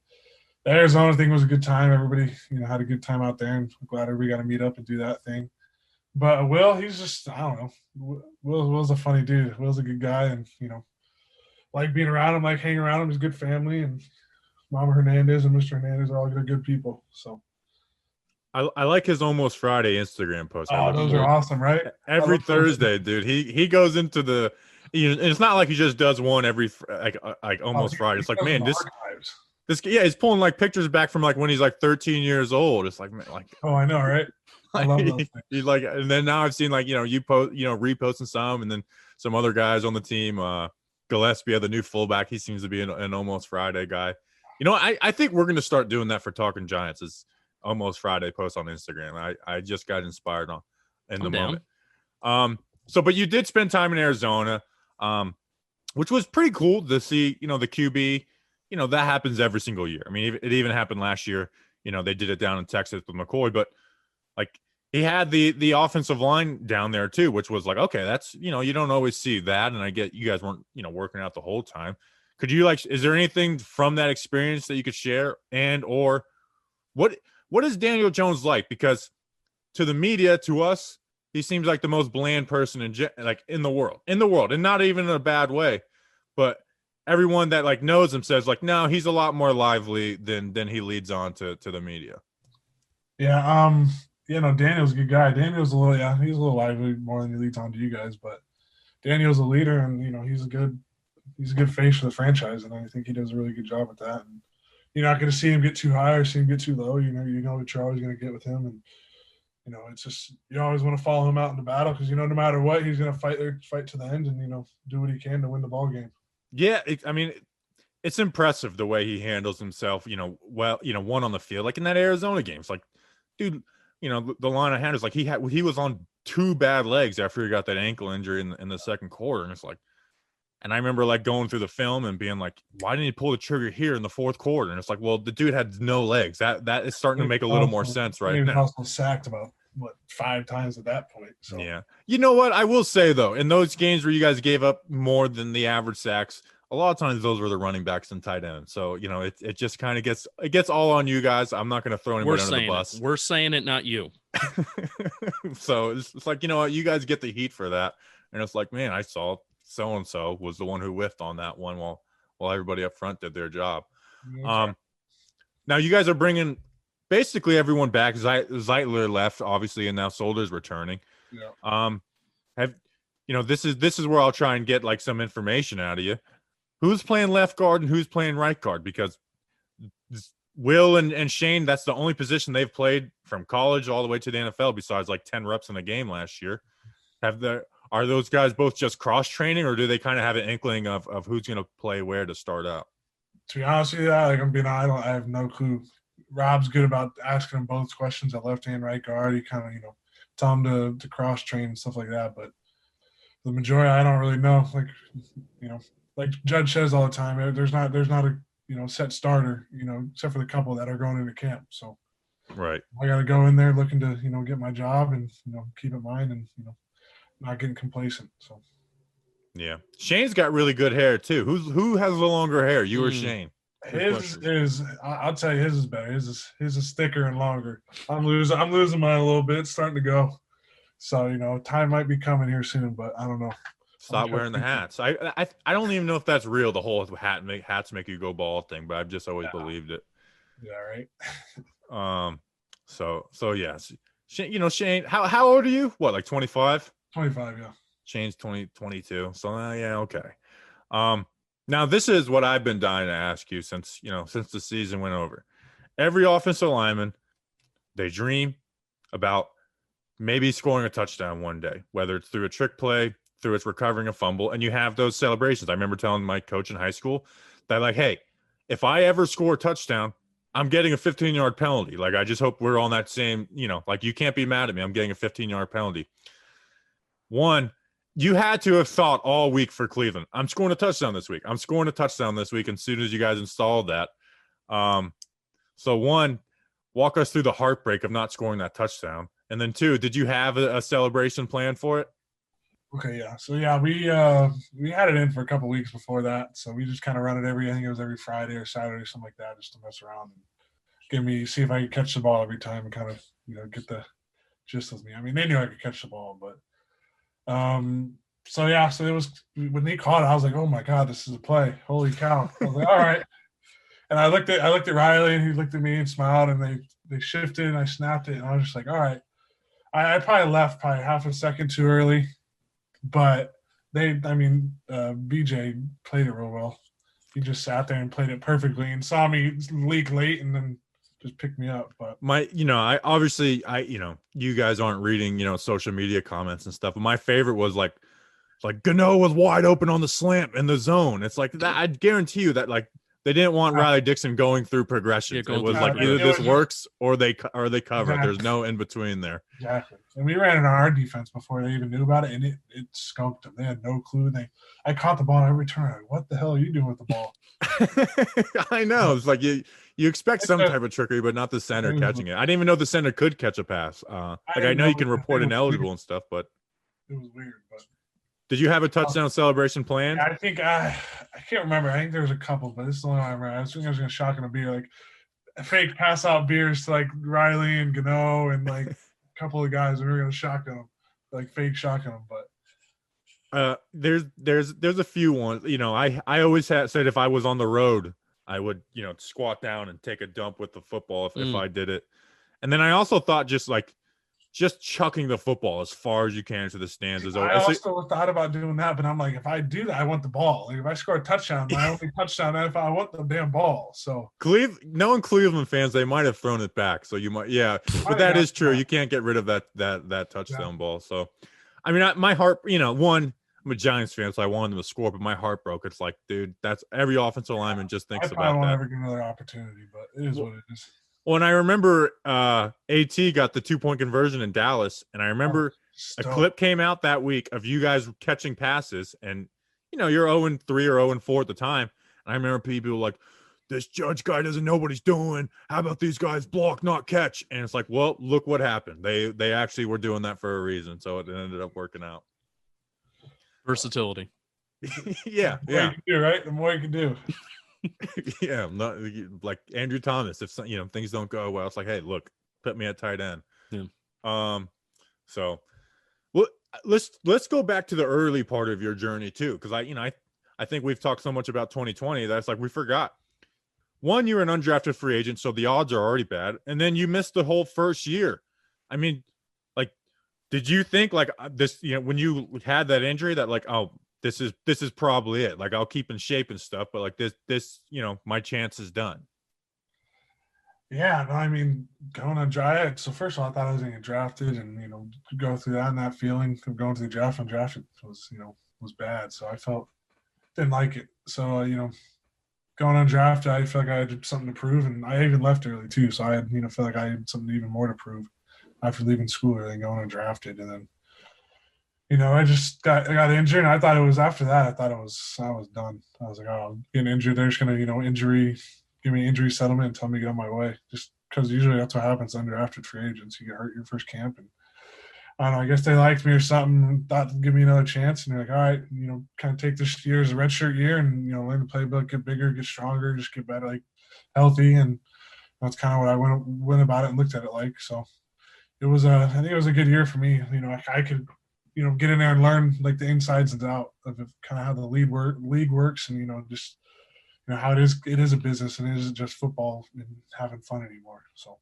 Speaker 3: the Arizona thing was a good time. Everybody, had a good time out there, and I'm glad everybody got to meet up and do that thing. But Will, he's just, I don't know. Will's a funny dude. Will's a good guy, and, like being around him, like hanging around him. He's a good family, and Mama Hernandez and Mr. Hernandez are all good people. So
Speaker 1: I like his Almost Friday Instagram post.
Speaker 3: Oh, those are awesome, right?
Speaker 1: Every Thursday, dude. He goes into the it's not like he just does one every like Almost Friday. It's like, man, this he's pulling like pictures back from like when he's like 13 years old. It's like, man, like,
Speaker 3: oh, I know, right? I love those things.
Speaker 1: He's like, and then now I've seen like, you post, reposting some, and then some other guys on the team, Gillespie, the new fullback, he seems to be an Almost Friday guy. You know, I think we're going to start doing that for Talking Giants. Is almost Friday post on Instagram. I just got inspired in the
Speaker 2: I'm down.
Speaker 1: moment. But you did spend time in Arizona, which was pretty cool to see, the QB, that happens every single year. I mean, it even happened last year. They did it down in Texas with McCoy, but like he had the offensive line down there too, which was like, okay, that's, you don't always see that. And I get you guys weren't, working out the whole time. Could you is there anything from that experience that you could share or what is Daniel Jones like? Because to the media, to us, he seems like the most bland person in the world, and not even in a bad way, but everyone that knows him says no, he's a lot more lively than he leads on to the media.
Speaker 3: Yeah. Daniel's a good guy. Daniel's he's a little lively more than he leads on to you guys, but Daniel's a leader and, he's a good face for the franchise. And I think he does a really good job at that. And you're not going to see him get too high or see him get too low. You know what you're always going to get with him. And, it's just you always want to follow him out in the battle because, no matter what, he's going to fight to the end and, do what he can to win the ball game.
Speaker 1: Yeah, it's impressive the way he handles himself, one on the field. Like in that Arizona game, it's like, dude, the line of hand is like he was on 2 bad legs after he got that ankle injury in the second quarter. And it's like, and I remember going through the film and being like, why didn't he pull the trigger here in the fourth quarter? And it's like, well, the dude had no legs. That is starting to make a little more sense right now.
Speaker 3: He was also sacked about 5 times at that point. So
Speaker 1: yeah, you know what? I will say though, in those games where you guys gave up more than the average sacks, a lot of times those were the running backs and tight ends. So it just kind of gets all on you guys. I'm not going to throw anybody under the bus.
Speaker 2: We're saying it, not you.
Speaker 1: So it's like, you know what, you guys get the heat for that, and it's like, man, I saw so and so was the one who whiffed on that one while everybody up front did their job. Okay. Now you guys are bringing basically everyone back. Zeitler left, obviously, and now Solder's returning.
Speaker 3: Yeah.
Speaker 1: This is where I'll try and get some information out of you. Who's playing left guard and who's playing right guard? Because Will and Shane, that's the only position they've played from college all the way to the NFL, besides 10 reps in a game last year. Are those guys both just cross training, or do they kind of have an inkling of who's going to play where to start out?
Speaker 3: To be honest with you, I'm being honest, I have no clue. Rob's good about asking them both questions at left and right guard. He kind of, tell them to cross train and stuff like that. But the majority, I don't really know. Like Judge says all the time, there's not a set starter, except for the couple that are going into camp. So
Speaker 1: right,
Speaker 3: I got to go in there looking to get my job and keep in mind and not getting complacent. So
Speaker 1: yeah, Shane's got really good hair too. Who has the longer hair, you or Shane?
Speaker 3: His is, I'll tell you, his is better. His is thicker and longer. I'm losing mine a little bit. It's starting to go. So time might be coming here soon, but I don't know.
Speaker 1: Stop wearing the hats. I don't even know if that's real. The whole hats make you go bald thing, but I've just always believed it.
Speaker 3: Yeah, right.
Speaker 1: So yes, Shane. How old are you? What, like 25?
Speaker 3: 25, yeah.
Speaker 1: Shane's 22. So yeah, okay. Now this is what I've been dying to ask you since the season went over. Every offensive lineman, they dream about maybe scoring a touchdown one day, whether it's through a trick play, through its recovering a fumble, and you have those celebrations. I remember telling my coach in high school that hey, if I ever score a touchdown, I'm getting a 15-yard penalty. I just hope we're on that same, you can't be mad at me. I'm getting a 15-yard penalty. One, you had to have thought all week for Cleveland, I'm scoring a touchdown this week. I'm scoring a touchdown this week. And as soon as you guys installed that. So one, walk us through the heartbreak of not scoring that touchdown. And then two, did you have a celebration plan for it?
Speaker 3: Okay, yeah. So yeah, we had it in for a couple weeks before that. So we just kind of run it I think it was every Friday or Saturday, something like that, just to mess around and see if I could catch the ball every time and kind of, get the gist of me. I mean, they knew I could catch the ball, but so it was when they caught it, I was like, oh my God, this is a play. Holy cow. I was like, all right. And I looked at Riley and he looked at me and smiled and they shifted and I snapped it and I was just like, all right. I probably left half a second too early. But BJ played it real well. He just sat there and played it perfectly and saw me leak late and then just picked me up. But you guys aren't reading, social media comments and stuff. But my favorite was like Gano was wide open on the slant in the zone. It's like that. I guarantee you that
Speaker 1: they didn't want Riley Dixon going through progressions.
Speaker 2: going
Speaker 1: it was
Speaker 2: through
Speaker 1: like either
Speaker 3: progressions.
Speaker 1: this works or they cover it.
Speaker 3: Exactly.
Speaker 1: There's no in between there.
Speaker 3: Exactly. And we ran it on our defense before they even knew about it, and it skunked them. They had no clue. I caught the ball every turn. Like, what the hell are you doing with the ball?
Speaker 1: I know. It's like you expect some type of trickery, but not the center catching it. I didn't even know the center could catch a pass. I know you can report ineligible and stuff, but
Speaker 3: it was weird. But
Speaker 1: did you have a touchdown celebration planned?
Speaker 3: I think I can't remember. I think there was a couple, but this is the only one I remember. I was thinking I was going to shock a beer, like fake pass out beers to like Riley and Gano and like a couple of guys, and we were going to shock them, like fake shocking them. But
Speaker 1: there's a few ones. I always said if I was on the road, I would squat down and take a dump with the football if I did it. And then I also thought just chucking the football as far as you can to the stands is
Speaker 3: I also thought about doing that, but I'm like, if I do that, I want the ball. Like if I score a touchdown, my only touchdown, I want the damn ball. So
Speaker 1: knowing Cleveland fans, they might have thrown it back. So you might, but that is true. You can't get rid of that touchdown ball. So, I mean, my heart, one, I'm a Giants fan, so I wanted them to score, but my heart broke. It's like, dude, that's every offensive lineman just thinks about that. I
Speaker 3: won't ever get another opportunity, but it is what it is.
Speaker 1: Well, and I remember AT got the 2-point conversion in Dallas, and I remember a clip came out that week of you guys catching passes, and you're 0-3 or 0-4 at the time. And I remember people were like, "This Judge guy doesn't know what he's doing. How about these guys block, not catch?" And it's like, well, look what happened. They actually were doing that for a reason, so it ended up working out.
Speaker 2: Versatility.
Speaker 1: Yeah.
Speaker 3: The more you can do, right? The more you can do.
Speaker 1: Yeah, not like Andrew Thomas. If things don't go well, it's like, hey, look, put me at tight end.
Speaker 2: Yeah.
Speaker 1: So, well, let's go back to the early part of your journey too, because I think we've talked so much about 2020 that's like we forgot. One, you're an undrafted free agent, so the odds are already bad, and then you missed the whole first year. I mean, like, did you think like this? When you had that injury, that like, oh, this is probably it. Like I'll keep in shape and stuff, but like this, my chance is done.
Speaker 3: Yeah, no, I mean, going on draft. So first of all, I thought I was going to get drafted, and go through that and that feeling of going to the draft undrafted was bad. So I didn't like it. So going undrafted, I felt like I had something to prove, and I even left early too. So I had felt like I had something even more to prove after leaving school early and going undrafted, and then. I just got injured, and I thought it was after that. I thought I was done. I was like, oh, I'm getting injured. They're just gonna, give me injury settlement and tell me to get on my way. Just because usually that's what happens undrafted free agents. You get hurt your first camp, and I don't know. I guess they liked me or something. Thought to give me another chance, and they're like, all right, kind of take this year as a redshirt year, and learn the playbook, get bigger, get stronger, just get better, like healthy, and that's kind of what I went about it and looked at it like. So it was I think it was a good year for me. I could. Get in there and learn like the insides and out of kind of how the league works, and just how it is a business, and it isn't just football and having fun anymore. So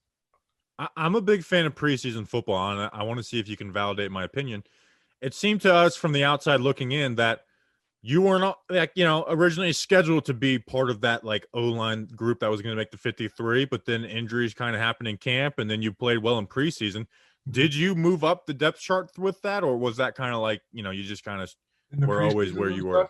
Speaker 1: I'm a big fan of preseason football, and I want to see if you can validate my opinion. It seemed to us from the outside looking in that you were not originally scheduled to be part of that like O-line group that was going to make the 53, but then injuries kind of happened in camp, and then you played well in preseason. Did you move up the depth chart with that, or was that kind of like, you just kind of were always where you were?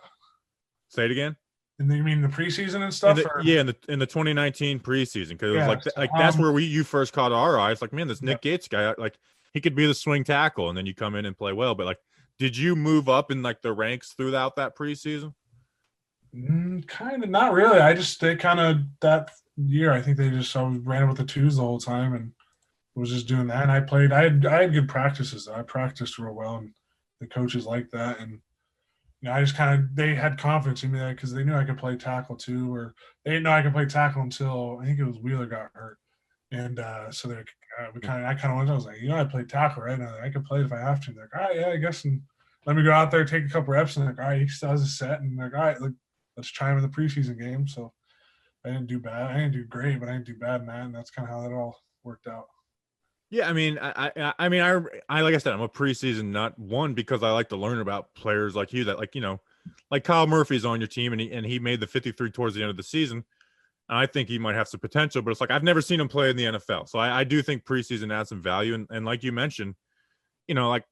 Speaker 1: Say it again.
Speaker 3: And you mean the preseason and stuff?
Speaker 1: In the 2019 preseason, because it was that's where you first caught our eyes. Like, man, this Nick Gates guy, like he could be the swing tackle, and then you come in and play well. But like, did you move up in like the ranks throughout that preseason?
Speaker 3: Kind of, not really. They kind of that year. I think they just ran with the twos the whole time and. Was just doing that, and I had good practices. I practiced real well, and the coaches liked that, and I just they had confidence in me because they knew I could play tackle too, or they didn't know I could play tackle until I think it was Wheeler got hurt, and so they I was like, I played tackle, right? And I could play it if I have to. And they're like, all right, yeah, I guess, and let me go out there, take a couple reps, and they're like, all right, he still has a set, and they're like, all right, let's try him in the preseason game. So I didn't do bad. I didn't do great, but I didn't do bad in that, and that's kind of how that all worked out.
Speaker 1: Yeah, I mean, I mean, I like I said, I'm a preseason nut. One, because I like to learn about players like you that, like, like Kyle Murphy's on your team, and he made the 53 towards the end of the season. And I think he might have some potential, but it's like I've never seen him play in the NFL. So I do think preseason adds some value. And like you mentioned, like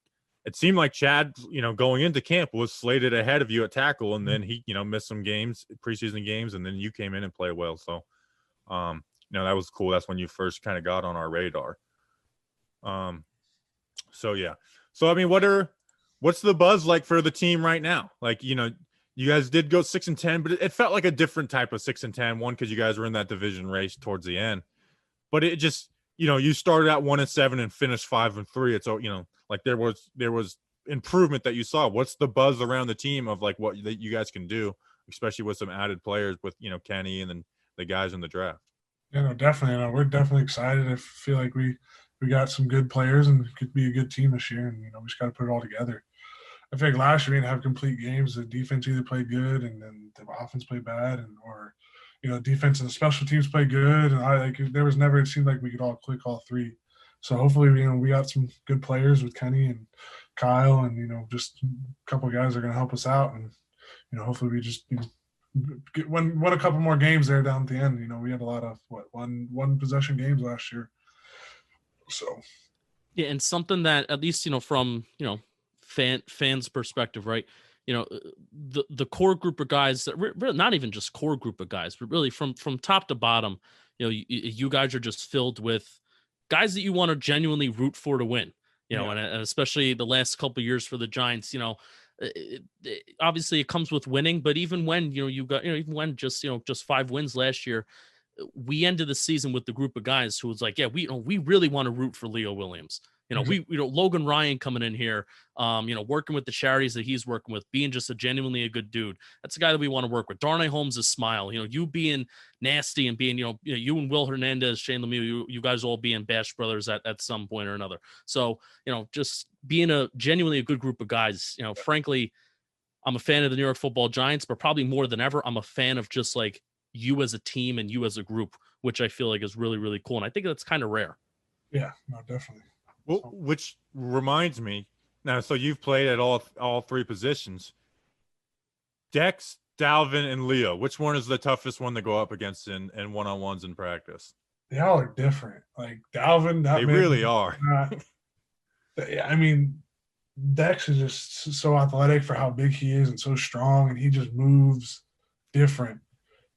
Speaker 1: it seemed like Chad, going into camp was slated ahead of you at tackle, and then he, missed some games, preseason games, and then you came in and played well. So, that was cool. That's when you first kind of got on our radar. So yeah. So I mean, what's the buzz like for the team right now? Like, you guys did go 6-10, but it felt like a different type of 6-10. One, because you guys were in that division race towards the end, but it just, you started out 1-7 and finished 5-3. It's, like there was improvement that you saw. What's the buzz around the team of like what that you guys can do, especially with some added players with, Kenny and then the guys in the draft?
Speaker 3: Yeah, no, definitely. We're definitely excited. I feel like we got some good players and could be a good team this year. And, we just got to put it all together. I feel like last year we didn't have complete games. The defense either played good and then the offense played bad, or defense and the special teams played good. And there was never, it seemed like we could all click all three. So hopefully, we got some good players with Kenny and Kyle, and just a couple of guys are going to help us out, and hopefully we just won a couple more games there down at the end. We had a lot of one possession games last year. So
Speaker 2: yeah, and something that at least from fans' perspective, right? The core group of guys that not even just core group of guys, but really from top to bottom, you guys are just filled with guys that you want to genuinely root for to win. And especially the last couple of years for the Giants, obviously it comes with winning, but even when you got even when just 5 wins last year, we ended the season with the group of guys who was like, yeah, we really want to root for Leo Williams. Logan Ryan coming in here, working with the charities that he's working with, being just genuinely a good dude. That's the guy that we want to work with. Darnay Holmes' smile, you being nasty and being, you and Will Hernandez, Shane Lemieux, you guys all being Bash Brothers at some point or another. So, just being genuinely a good group of guys, frankly, I'm a fan of the New York Football Giants, but probably more than ever, I'm a fan of just like you as a team and you as a group, which I feel like is really, really cool. And I think that's kind of rare.
Speaker 3: Yeah, no, definitely.
Speaker 1: Well, which reminds me now, so you've played at all 3 positions. Dex, Dalvin, and Leo. Which one is the toughest one to go up against in one-on-ones in practice?
Speaker 3: They all are different. Like Dalvin,
Speaker 1: they really are.
Speaker 3: I mean, Dex is just so athletic for how big he is and so strong, and he just moves different.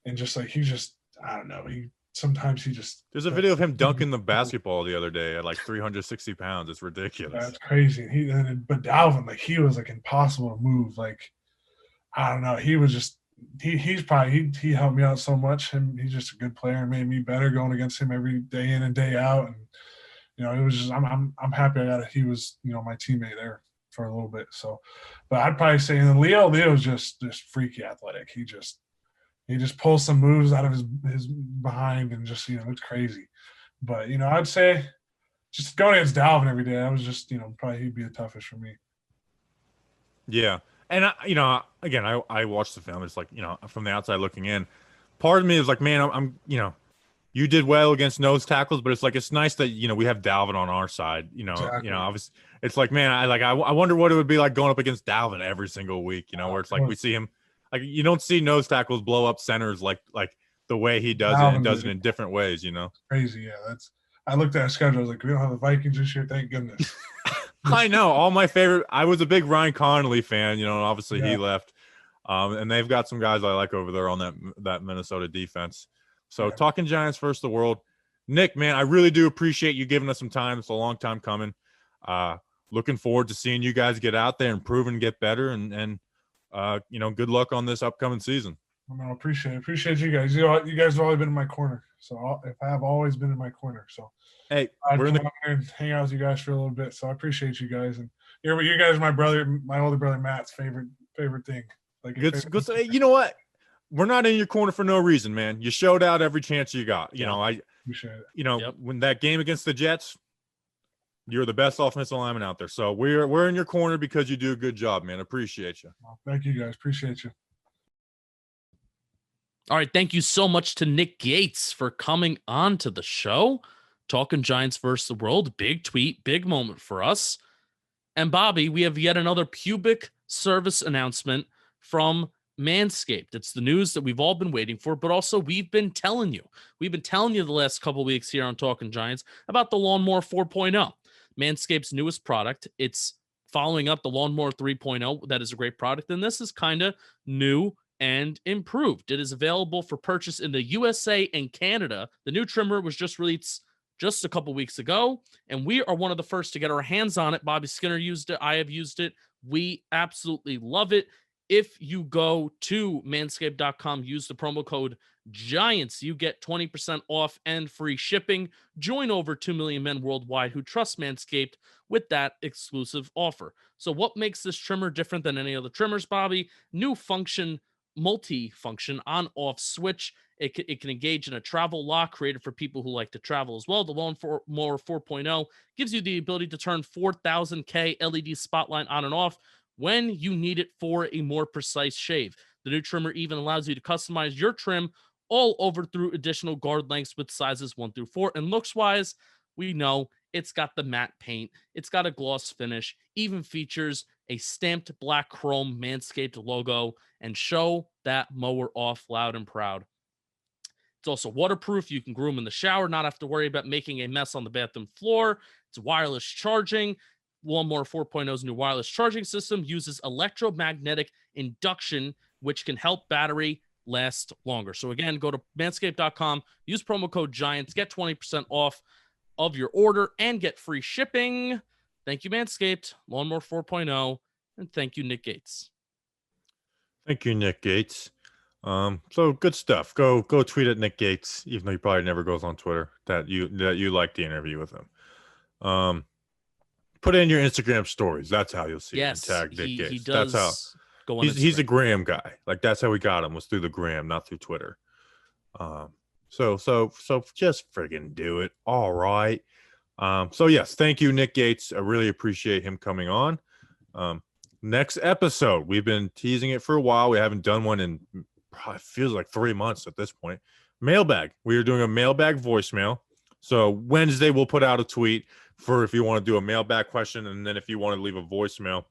Speaker 3: And just like I don't know, sometimes he just.
Speaker 1: There's a video of him dunking the basketball the other day at like 360 pounds. It's ridiculous.
Speaker 3: That's crazy. But Dalvin, like he was like impossible to move. Like I don't know, he was just he's probably he helped me out so much. He's just a good player and made me better going against him every day in and day out. And it was just I'm happy he was my teammate there for a little bit. So, but I'd probably say Leo's just freaky athletic. He just pulls some moves out of his behind and just, it's crazy. But, I'd say just going against Dalvin every day, that was just, probably he'd be the toughest for me.
Speaker 1: Yeah. And, again, I watched the film. It's like, from the outside looking in, part of me is like, man, I'm you did well against nose tackles, but it's like, it's nice that, we have Dalvin on our side,
Speaker 3: Exactly.
Speaker 1: Obviously it's like, man, I wonder what it would be like going up against Dalvin every single week, where it's like, we see him. Like you don't see nose tackles blow up centers like the way he does it and does it in different ways,
Speaker 3: Crazy, yeah. I looked at our schedule. I was like, we don't have the Vikings this year, thank goodness.
Speaker 1: I know. All my favorite. I was a big Ryan Connolly fan, obviously he left. And they've got some guys I like over there on that Minnesota defense. So talking Giants versus the world. Nick, man, I really do appreciate you giving us some time. It's a long time coming. Looking forward to seeing you guys get out there, improve and get better, and good luck on this upcoming season.
Speaker 3: I appreciate you guys. You guys have always been in my corner. So if I have always been in my corner. So
Speaker 1: hey,
Speaker 3: I'd come out here and hang out with you guys for a little bit. So I appreciate you guys. And you guys are my older brother Matt's favorite thing. Like
Speaker 1: good. You know what? We're not in your corner for no reason, man. You showed out every chance you got. I
Speaker 3: appreciate it.
Speaker 1: When that game against the Jets, you're the best offensive lineman out there. So we're in your corner because you do a good job, man. Appreciate you.
Speaker 3: Well, thank you guys. Appreciate you.
Speaker 2: All right. Thank you so much to Nick Gates for coming on to the show. Talking Giants versus the world. Big tweet, big moment for us. And Bobby, we have yet another pubic service announcement from Manscaped. It's the news that we've all been waiting for, but also we've been telling you the last couple of weeks here on Talking Giants about the Lawnmower 4.0. Manscaped's newest product. It's following up the Lawnmower 3.0. That is a great product. And this is kind of new and improved. It is available for purchase in the USA and Canada. The new trimmer was just released just a couple weeks ago, and we are one of the first to get our hands on it. Bobby Skinner used it. I have used it. We absolutely love it. If you go to manscaped.com, use the promo code GIANTS, you get 20% off and free shipping. Join over 2 million men worldwide who trust Manscaped with that exclusive offer. So what makes this trimmer different than any other trimmers, Bobby? New function, multi-function on-off switch. It can engage in a travel lock created for people who like to travel as well. The Lawnmower 4.0 gives you the ability to turn 4000K LED spotlight on and off when you need it for a more precise shave. The new trimmer even allows you to customize your trim all over through additional guard lengths with sizes 1 through 4. And looks-wise, we know it's got the matte paint. It's got a gloss finish, even features a stamped black chrome Manscaped logo, and show that mower off loud and proud. It's also waterproof. You can groom in the shower, not have to worry about making a mess on the bathroom floor. It's wireless charging. Lawnmower 4.0's new wireless charging system uses electromagnetic induction, which can help battery last longer. So again, go to manscaped.com, use promo code GIANTS, get 20% off of your order, and get free shipping. Thank you, Manscaped, Lawnmower 4.0, and thank you, Nick Gates.
Speaker 1: Thank you, Nick Gates. So good stuff. Go tweet at Nick Gates, even though he probably never goes on Twitter, that you like the interview with him. Put in your Instagram stories. That's how you'll see it. And tag Nick Gates.
Speaker 2: He does.
Speaker 1: That's how
Speaker 2: go on
Speaker 1: he's a Gram guy. Like that's how we got him, was through the Gram, not through Twitter. So just friggin' do it. All right. So yes, thank you, Nick Gates. I really appreciate him coming on. Next episode, we've been teasing it for a while. We haven't done one in probably feels like 3 months at this point. Mailbag. We are doing a mailbag voicemail. So Wednesday we'll put out a tweet for if you want to do a mailbag question, and then if you want to leave a voicemail,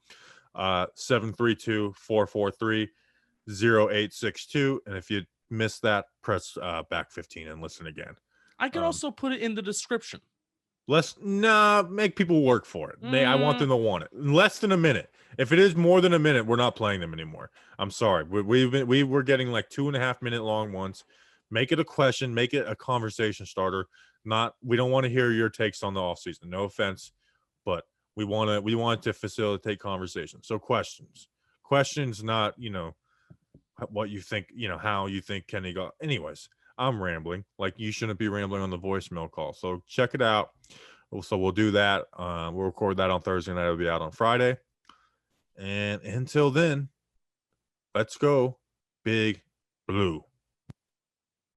Speaker 1: 732-443-0862. And if you miss that, press back 15 and listen again.
Speaker 2: I can also put it in the description.
Speaker 1: Make people work for it. I want them to want it. Less than a minute. If it is more than a minute, we're not playing them anymore. I'm sorry. We were getting like 2.5 minute long ones. Make it a question. Make it a conversation starter. We don't want to hear your takes on the offseason. No offense, but we want to facilitate conversation. So questions, not what you think, how you think Kenny got. Anyways, I'm rambling. Like you shouldn't be rambling on the voicemail call. So check it out. So we'll do that. We'll record that on Thursday night. It'll be out on Friday. And until then, let's go Big Blue.